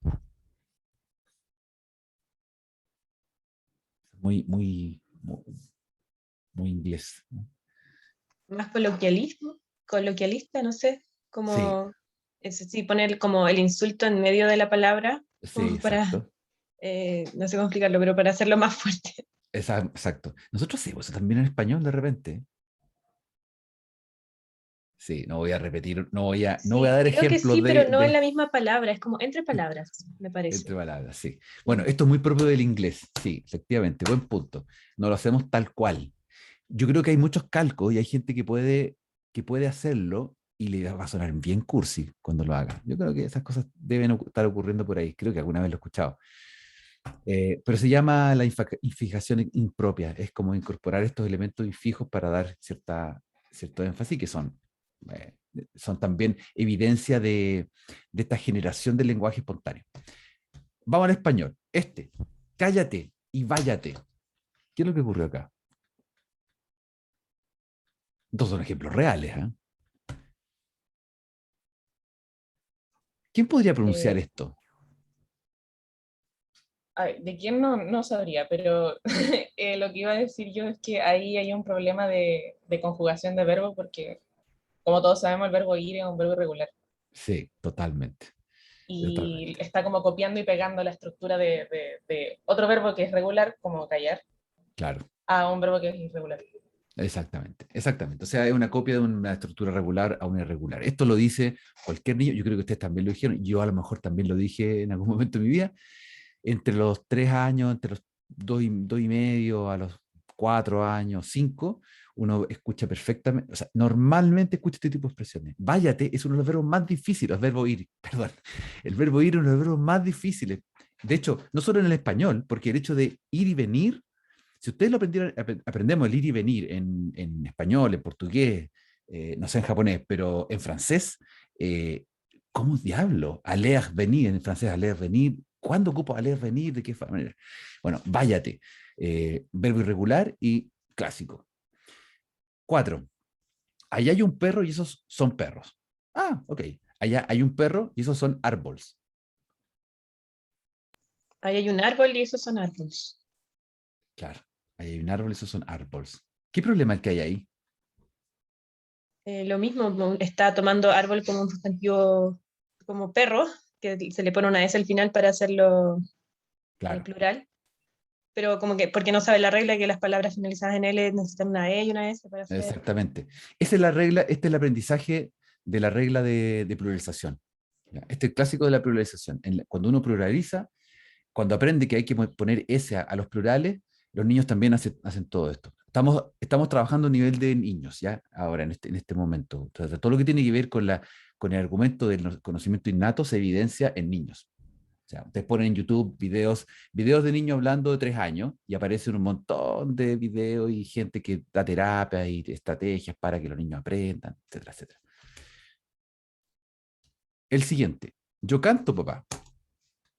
Muy inglés, ¿no? Más coloquialista, no sé, como sí, poner como el insulto en medio de la palabra, Sí, como para, exacto. no sé cómo explicarlo, pero para hacerlo más fuerte. Exacto. Nosotros hacemos eso también en español de repente. Sí, no voy a repetir, no voy a dar Creo que ejemplos sí, pero no es la misma palabra, es como entre palabras, me parece. Entre palabras, sí. Bueno, esto es muy propio del inglés, sí, efectivamente, buen punto. No lo hacemos tal cual. Yo creo que hay muchos calcos y hay gente que puede hacerlo y le va a sonar bien cursi cuando lo haga. Yo creo que esas cosas deben estar ocurriendo por ahí. Creo que alguna vez lo he escuchado. Pero se llama la infijación impropia. Es como incorporar estos elementos infijos para dar cierto énfasis, que son también evidencia de esta generación del lenguaje espontáneo. Vamos al español. Cállate y váyate. ¿Qué es lo que ocurrió acá? Estos son ejemplos reales. ¿Quién podría pronunciar esto? ¿De quién no sabría? Pero lo que iba a decir yo es que ahí hay un problema de conjugación de verbo porque, como todos sabemos, el verbo ir es un verbo irregular. Sí, totalmente. Y está como copiando y pegando la estructura de otro verbo que es regular, como callar, claro, a un verbo que es irregular. Exactamente. O sea, es una copia de una estructura regular a una irregular. Esto lo dice cualquier niño, yo creo que ustedes también lo dijeron, yo a lo mejor también lo dije en algún momento de mi vida, entre los 3 años, entre los 2 y medio, a los 4 años, 5, uno escucha perfectamente, o sea, normalmente escucha este tipo de expresiones. Váyate es uno de los verbos más difíciles, el verbo ir, perdón, el verbo ir es uno de los verbos más difíciles. De hecho, no solo en el español, porque el hecho de ir y venir, si ustedes lo aprendemos el ir y venir en español, en portugués, no sé en japonés, pero en francés, ¿cómo diablo? Aller venir, en francés aller venir. ¿Cuándo ocupo aller venir? ¿De qué manera? Bueno, váyate. Verbo irregular y clásico. 4. Allá hay un perro y esos son perros. Ah, ok. Allá hay un perro y esos son árboles. Ahí hay un árbol y esos son árboles. Claro. Ahí hay un árbol y esos son árboles. ¿Qué problema es el que hay ahí? Lo mismo, está tomando árbol como un sustantivo, como perro, que se le pone una S al final para hacerlo Claro. plural. pero como que porque no sabe la regla que las palabras finalizadas en L necesitan una E y una S para hacer. Exactamente. Esa es la regla, este es el aprendizaje de la regla de pluralización. ¿Ya? Este es el clásico de la pluralización. Cuando uno pluraliza, cuando aprende que hay que poner S a los plurales, los niños también hacen todo esto. Estamos trabajando a nivel de niños, ¿ya? Ahora, en este momento. Entonces, todo lo que tiene que ver con el argumento del conocimiento innato se evidencia en niños. O sea, ustedes ponen en YouTube videos de niños hablando de 3 años y aparecen un montón de videos y gente que da terapia y estrategias para que los niños aprendan, etcétera, etcétera. El siguiente. Yo canto, papá.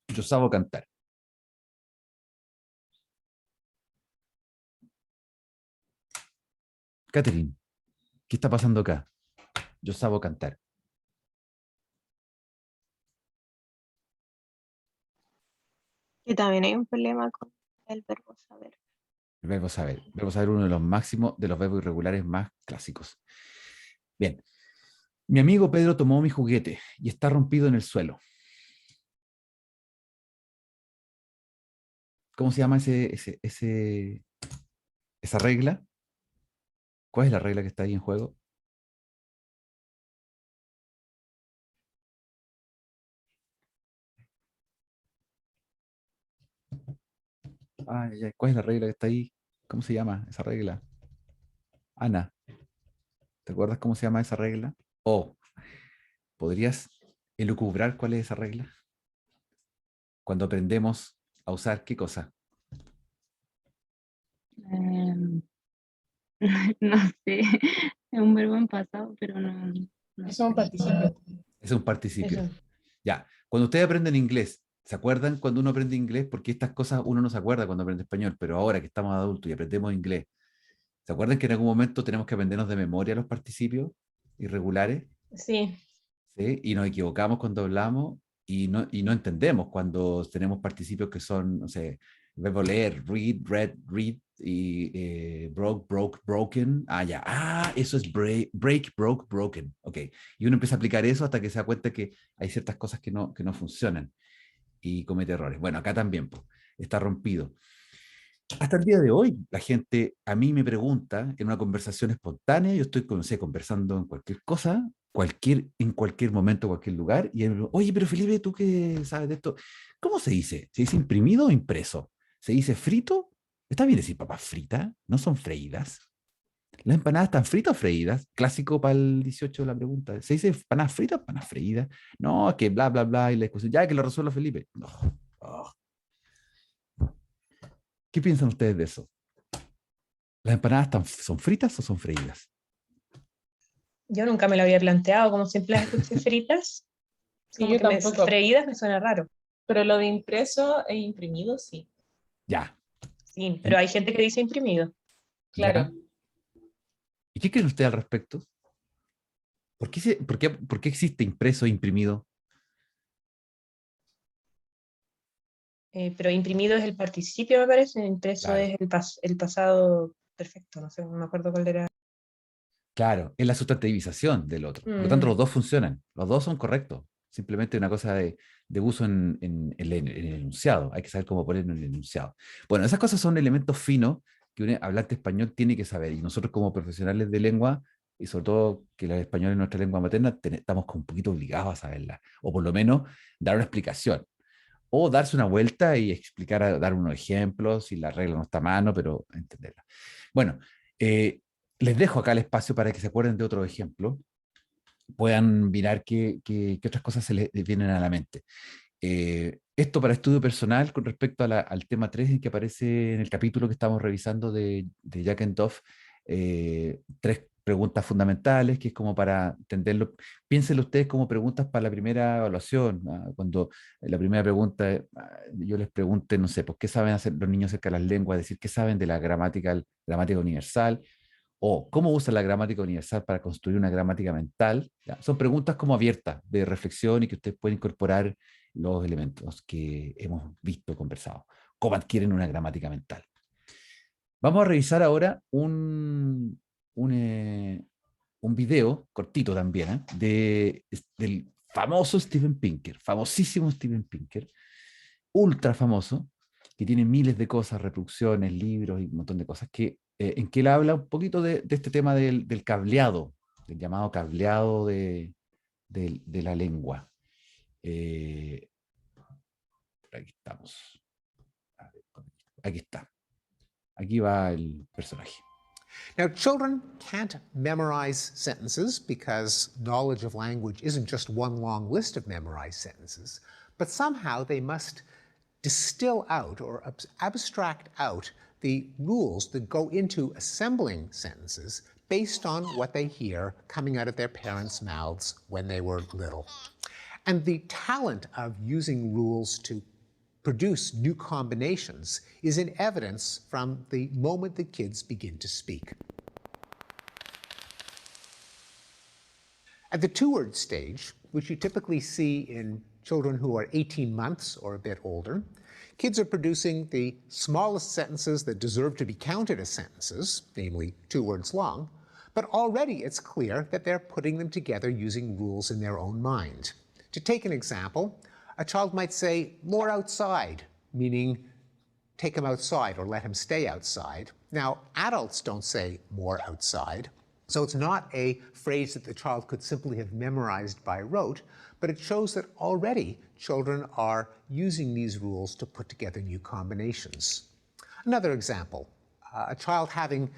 Yo sabo cantar. Catherine, ¿qué está pasando acá? Yo sabo cantar. Y también hay un problema con el verbo saber. El verbo saber. El verbo saber es uno de los máximos de los verbos irregulares más clásicos. Bien. Mi amigo Pedro tomó mi juguete y está rompido en el suelo. ¿Cómo se llama esa regla? ¿Cuál es la regla que está ahí en juego? ¿Cuál es la regla que está ahí? ¿Cómo se llama esa regla? Ana, ¿te acuerdas cómo se llama esa regla? ¿O podrías elucubrar cuál es esa regla? Cuando aprendemos a usar ¿qué cosa? Em, no sé, es un verbo en pasado, pero no Es un sé. participio. Es un participio. Eso. Ya, cuando ustedes aprenden inglés, ¿se acuerdan cuando uno aprende inglés? Porque estas cosas uno no se acuerda cuando aprende español, pero ahora que estamos adultos y aprendemos inglés, ¿se acuerdan que en algún momento tenemos que aprendernos de memoria los participios irregulares? Sí, ¿Sí? Y nos equivocamos cuando hablamos y no entendemos cuando tenemos participios que son, no sé, verbo leer, read, read, read, y broke, broke, broken. Ya. Eso es break, broke, broken. Ok. Y uno empieza a aplicar eso hasta que se da cuenta que hay ciertas cosas que no funcionan y comete errores. Bueno, acá también, pues, está rompido. Hasta el día de hoy, la gente a mí me pregunta en una conversación espontánea, yo estoy, no sé, conversando en cualquier cosa, en cualquier momento, cualquier lugar, y él me dice, oye, pero Felipe, ¿tú qué sabes de esto? ¿Cómo se dice? ¿Se dice imprimido o impreso? ¿Se dice frito? ¿Está bien decir papas fritas? ¿No son freídas? ¿Las empanadas están fritas o freídas? Clásico para el 18 la pregunta. ¿Se dice empanadas fritas o empanadas freídas? No, que bla, bla, bla, y la discusión, ya que lo resuelva Felipe. No. Oh. ¿Qué piensan ustedes de eso? ¿Las empanadas son fritas o son freídas? yo nunca me lo había planteado, como siempre las escuché fritas, Sí, como yo que tampoco. freídas me suena raro. Pero lo de impreso e imprimido, sí. Ya. Sí, pero hay gente que dice imprimido. Claro. ¿Ya? ¿Y qué creen ustedes al respecto? ¿Por qué existe impreso e imprimido? Pero imprimido es el participio, me parece, impreso Claro. es el pasado perfecto, no sé, no me acuerdo cuál era. Claro, es la sustantivización del otro. Por lo tanto, los dos funcionan. Los dos son correctos. Simplemente una cosa de uso en el enunciado. Hay que saber cómo ponerlo en el enunciado. Bueno, esas cosas son elementos finos que un hablante español tiene que saber. Y nosotros como profesionales de lengua, y sobre todo que el español es nuestra lengua materna, estamos como un poquito obligados a saberla. O por lo menos dar una explicación. O darse una vuelta y explicar, dar unos ejemplos, si la regla no está a mano, pero entenderla. Bueno, les dejo acá el espacio para que se acuerden de otro ejemplo, puedan mirar qué otras cosas se les vienen a la mente. Esto para estudio personal con respecto al tema 3 en que aparece en el capítulo que estamos revisando de Jack and Duff, 3 preguntas fundamentales, que es como para entenderlo. Piénsenlo ustedes como preguntas para la primera evaluación. Cuando la primera pregunta, yo les pregunte, no sé, pues, ¿qué saben hacer los niños acerca de las lenguas? Es decir, ¿qué saben de la gramática universal? O ¿cómo usan la gramática universal para construir una gramática mental? ¿Ya? Son preguntas como abiertas de reflexión y que ustedes pueden incorporar los elementos que hemos visto, conversado. ¿Cómo adquieren una gramática mental? Vamos a revisar ahora un video cortito también, del famoso Steven Pinker, famosísimo Steven Pinker, ultra famoso, que tiene miles de cosas, reproducciones, libros y un montón de cosas, en que él habla un poquito de este tema del cableado, del llamado cableado de la lengua. Aquí estamos. Aquí está. Aquí va el personaje. Now, children can't memorize sentences because knowledge of language isn't just one long list of memorized sentences, but somehow they must distill out or abstract out the rules that go into assembling sentences based on what they hear coming out of their parents' mouths when they were little. And the talent of using rules to produce new combinations is in evidence from the moment the kids begin to speak. At the two-word stage, which you typically see in children who are 18 months or a bit older, kids are producing the smallest sentences that deserve to be counted as sentences, namely 2 words long, but already it's clear that they're putting them together using rules in their own mind. To take an example, a child might say, more outside, meaning take him outside or let him stay outside. Now, adults don't say more outside, so it's not a phrase that the child could simply have memorized by rote, but it shows that already children are using these rules to put together new combinations. Another example, a child having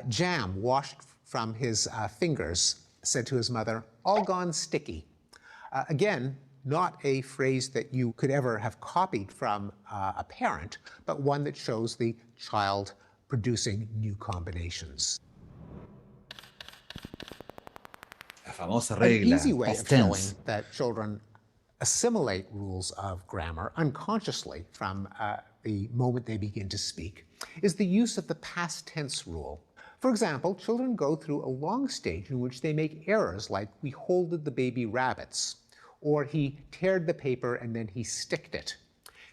jam washed from his fingers said to his mother, all gone sticky. Again, not a phrase that you could ever have copied from a parent, but one that shows the child producing new combinations. La famosa An regla, easy way past of showing tense. that children assimilate rules of grammar unconsciously from the moment they begin to speak is the use of the past tense rule. For example, children go through a long stage in which they make errors like we holded the baby rabbits, or he teared the paper and then he sticked it.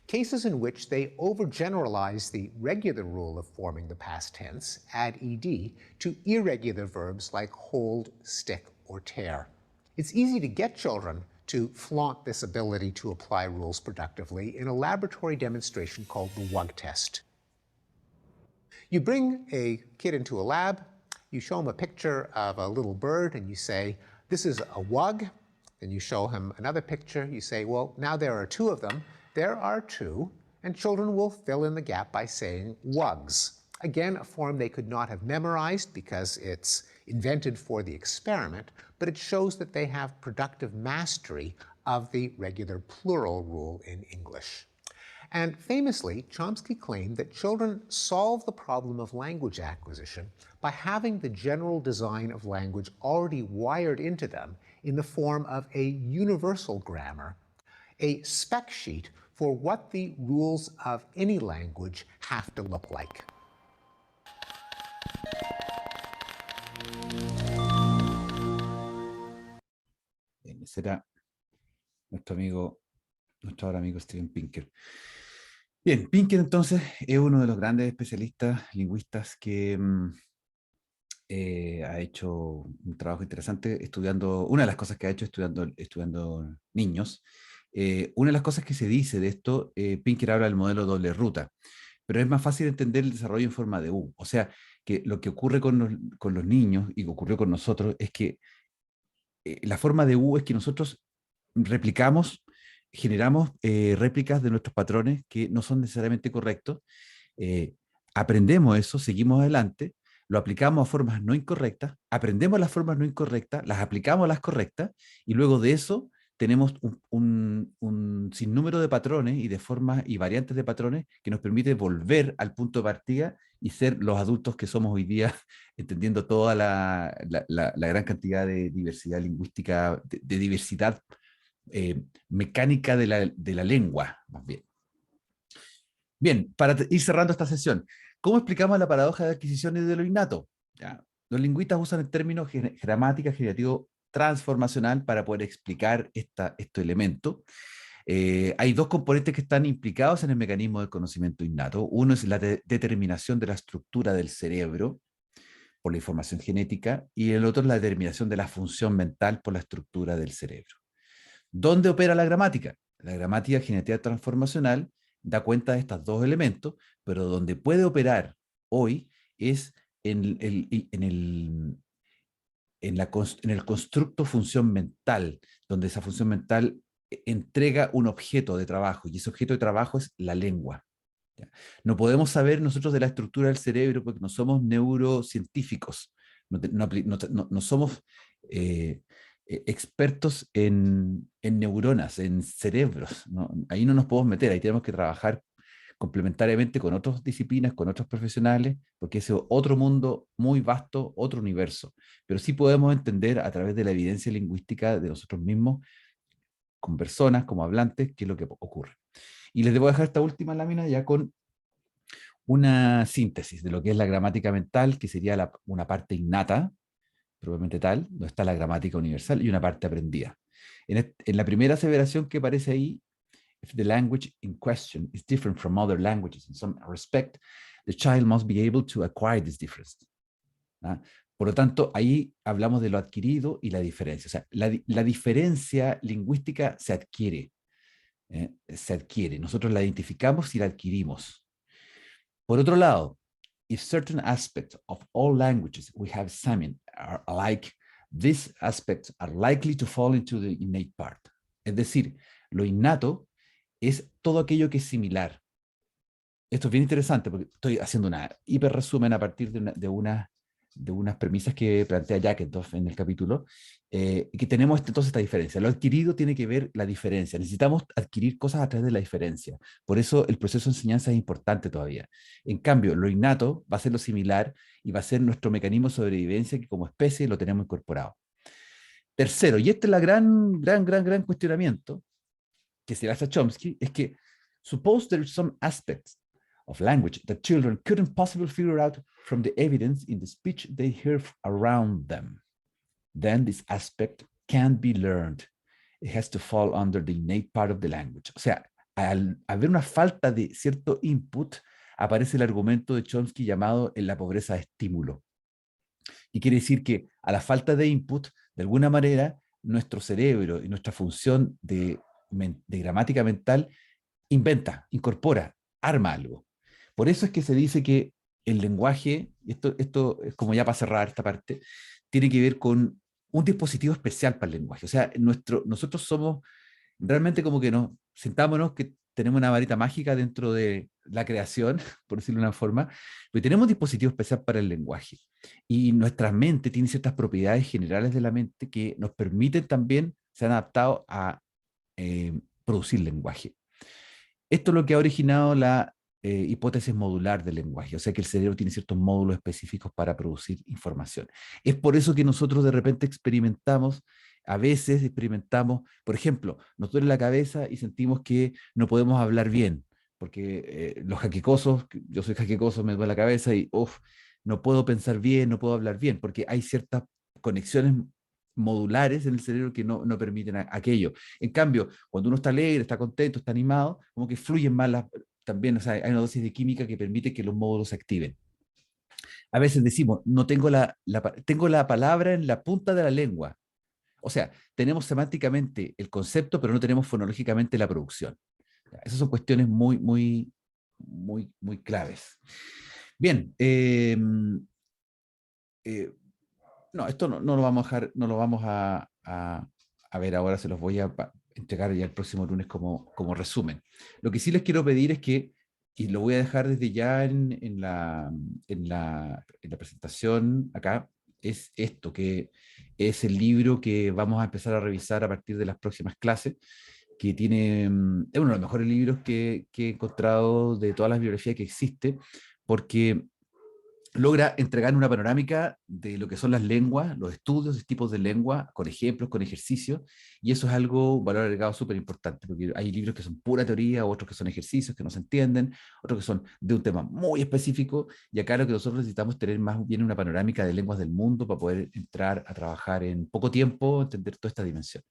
Cases in which they overgeneralize the regular rule of forming the past tense, add ed, to irregular verbs like hold, stick, or tear. It's easy to get children to flaunt this ability to apply rules productively in a laboratory demonstration called the WUG test. You bring a kid into a lab, you show him a picture of a little bird, and you say, this is a WUG. Then you show him another picture, you say, well, now there are 2 of them. There are 2, and children will fill in the gap by saying WUGs. Again, a form they could not have memorized because it's invented for the experiment, but it shows that they have productive mastery of the regular plural rule in English. And famously, Chomsky claimed that children solve the problem of language acquisition by having the general design of language already wired into them in the form of a universal grammar, a spec sheet for what the rules of any language have to look like. Bien, ese era nuestro ahora amigo Steven Pinker. Bien, Pinker entonces es uno de los grandes especialistas lingüistas que ha hecho un trabajo interesante estudiando, una de las cosas que ha hecho estudiando niños. Una de las cosas que se dice de esto, Pinker habla del modelo doble ruta, pero es más fácil entender el desarrollo en forma de U. O sea, que lo que ocurre con los niños y que ocurrió con nosotros es que la forma de U es que nosotros replicamos, generamos réplicas de nuestros patrones que no son necesariamente correctos, aprendemos eso, seguimos adelante, lo aplicamos a formas no incorrectas, aprendemos las formas no incorrectas, las aplicamos a las correctas, y luego de eso tenemos un sinnúmero de patrones y de formas y variantes de patrones que nos permite volver al punto de partida y ser los adultos que somos hoy día, entendiendo toda la gran cantidad de diversidad lingüística, de diversidad mecánica de la lengua, más bien. Bien, para ir cerrando esta sesión, ¿cómo explicamos la paradoja de adquisición de lo innato? ¿Ya? Los lingüistas usan el término gramática generativo transformacional para poder explicar este elemento. Hay 2 componentes que están implicados en el mecanismo del conocimiento innato. Uno es la determinación de la estructura del cerebro por la información genética, y el otro es la determinación de la función mental por la estructura del cerebro. ¿Dónde opera la gramática? La gramática generativa transformacional da cuenta de estos dos elementos, pero donde puede operar hoy es en el constructo función mental, donde esa función mental entrega un objeto de trabajo, y ese objeto de trabajo es la lengua. ¿Ya? No podemos saber nosotros de la estructura del cerebro porque no somos neurocientíficos, no somos expertos en neuronas, en cerebros, ¿no? Ahí no nos podemos meter, ahí tenemos que trabajar complementariamente con otras disciplinas, con otros profesionales, porque ese es otro mundo muy vasto, otro universo. Pero sí podemos entender a través de la evidencia lingüística de nosotros mismos, con personas, como hablantes, qué es lo que ocurre. Y les debo dejar esta última lámina ya con una síntesis de lo que es la gramática mental, que sería una parte innata, propiamente tal, donde está la gramática universal, y una parte aprendida. En la primera aseveración que aparece ahí, if the language in question is different from other languages in some respect, the child must be able to acquire this difference. ¿Ah? Por lo tanto, ahí hablamos de lo adquirido y la diferencia. O sea, la diferencia lingüística se adquiere. Se adquiere. Nosotros la identificamos y la adquirimos. Por otro lado, if certain aspects of all languages we have examined are alike, these aspects are likely to fall into the innate part. Es decir, lo innato es todo aquello que es similar. Esto es bien interesante porque estoy haciendo una hiper resumen a partir de unas premisas que plantea Jackendorf en el capítulo, y que tenemos entonces esta diferencia. Lo adquirido tiene que ver la diferencia. Necesitamos adquirir cosas a través de la diferencia. Por eso el proceso de enseñanza es importante todavía. En cambio, lo innato va a ser lo similar y va a ser nuestro mecanismo de sobrevivencia que como especie lo tenemos incorporado. Tercero, y este es el gran cuestionamiento que se hace a Chomsky, es que suppose there is some aspects of language that children couldn't possibly figure out from the evidence in the speech they hear around them. Then this aspect can't be learned. It has to fall under the innate part of the language. O sea, al haber una falta de cierto input, aparece el argumento de Chomsky llamado en la pobreza de estímulo. Y quiere decir que a la falta de input, de alguna manera, nuestro cerebro y nuestra función de gramática mental inventa, incorpora, arma algo. Por eso es que se dice que el lenguaje, esto es como ya para cerrar esta parte, tiene que ver con un dispositivo especial para el lenguaje. O sea, nosotros somos realmente como que nos sentámonos, que tenemos una varita mágica dentro de la creación, por decirlo de una forma, pero tenemos un dispositivo especial para el lenguaje. Y nuestra mente tiene ciertas propiedades generales de la mente que nos permiten también, se han adaptado a producir lenguaje. Esto es lo que ha originado la hipótesis modular del lenguaje, o sea que el cerebro tiene ciertos módulos específicos para producir información. Es por eso que nosotros de repente a veces experimentamos, por ejemplo, nos duele la cabeza y sentimos que no podemos hablar bien, porque los jaquecosos, yo soy jaquecoso, me duele la cabeza y no puedo pensar bien, no puedo hablar bien, porque hay ciertas conexiones modulares en el cerebro que no permiten aquello. En cambio, cuando uno está alegre, está contento, está animado, como que fluyen más también, o sea, hay una dosis de química que permite que los módulos se activen. A veces decimos, no tengo tengo la palabra en la punta de la lengua. O sea, tenemos semánticamente el concepto, pero no tenemos fonológicamente la producción. Esas son cuestiones muy claves. Bien, no, esto no lo vamos a dejar, no lo vamos a ver ahora, se los voy a entregar ya el próximo lunes como resumen. Lo que sí les quiero pedir es que, y lo voy a dejar desde ya en la presentación acá, es esto, que es el libro que vamos a empezar a revisar a partir de las próximas clases, que es uno de los mejores libros que he encontrado de todas las bibliografías que existe, porque logra entregar una panorámica de lo que son las lenguas, los estudios de tipos de lengua, con ejemplos, con ejercicios, y eso es un valor agregado súper importante, porque hay libros que son pura teoría, otros que son ejercicios que no se entienden, otros que son de un tema muy específico, y acá lo que nosotros necesitamos es tener más bien una panorámica de lenguas del mundo para poder entrar a trabajar en poco tiempo, entender toda esta dimensión.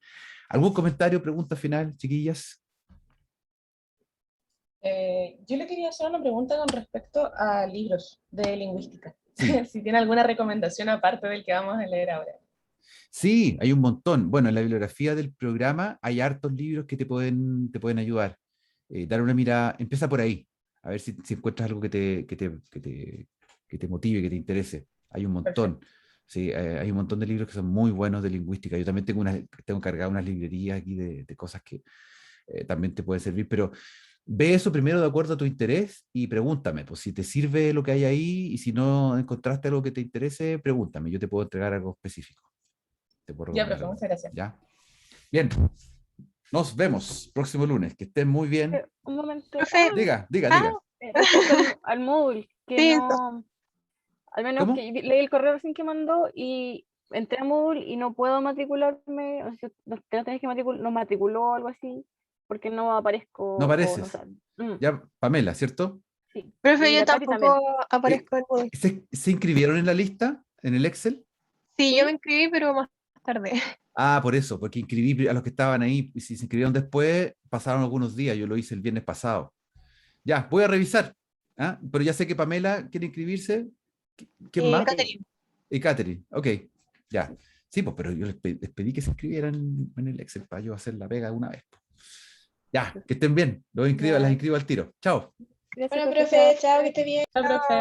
¿Algún comentario, pregunta final, chiquillas? Yo le quería hacer una pregunta con respecto a libros de lingüística. Sí. Si tiene alguna recomendación aparte del que vamos a leer ahora. Sí, hay un montón. Bueno, en la bibliografía del programa hay hartos libros que te pueden ayudar. dar una mirada, empieza por ahí, a ver si encuentras algo que te motive, que te interese. Hay un montón. Sí, hay un montón de libros que son muy buenos de lingüística. Yo también tengo cargado unas librerías aquí de cosas que también te pueden servir, pero ve eso primero de acuerdo a tu interés y pregúntame, pues si te sirve lo que hay ahí y si no encontraste algo que te interese, pregúntame, yo te puedo entregar algo específico. Te puedo Ya, recomendar profe, algo. muchas gracias. ¿Ya? Bien, nos vemos próximo lunes, que estén muy bien. Un momento. Profe, Diga. Respecto al Moodle, que Sí, no, al menos ¿Cómo? que leí el correo recién que mandó y entré a Moodle y no puedo matricularme, o sea, no tenés que no matriculó o algo así, porque no aparezco, No o no apareces. sé. Ya, Pamela, ¿cierto? Sí. profe, Y yo la Katy también. tampoco aparezco en Moodle. ¿Se inscribieron en la lista, en el Excel? Sí, yo me inscribí, pero más tarde. Ah, por eso, porque inscribí a los que estaban ahí, y si se inscribieron después, pasaron algunos días, yo lo hice el viernes pasado. Ya, voy a revisar, ¿ah? Pero ya sé que Pamela quiere inscribirse. ¿Quién más? Catherine. Y Catherine, ok, ya. Sí, pues, pero yo les pedí que se inscribieran en el Excel para yo hacer la pega una vez. Ya, que estén bien, las inscribo al tiro. Chao. Gracias, Bueno, profe, profe, chao. chao, que esté bien. Chao, profe.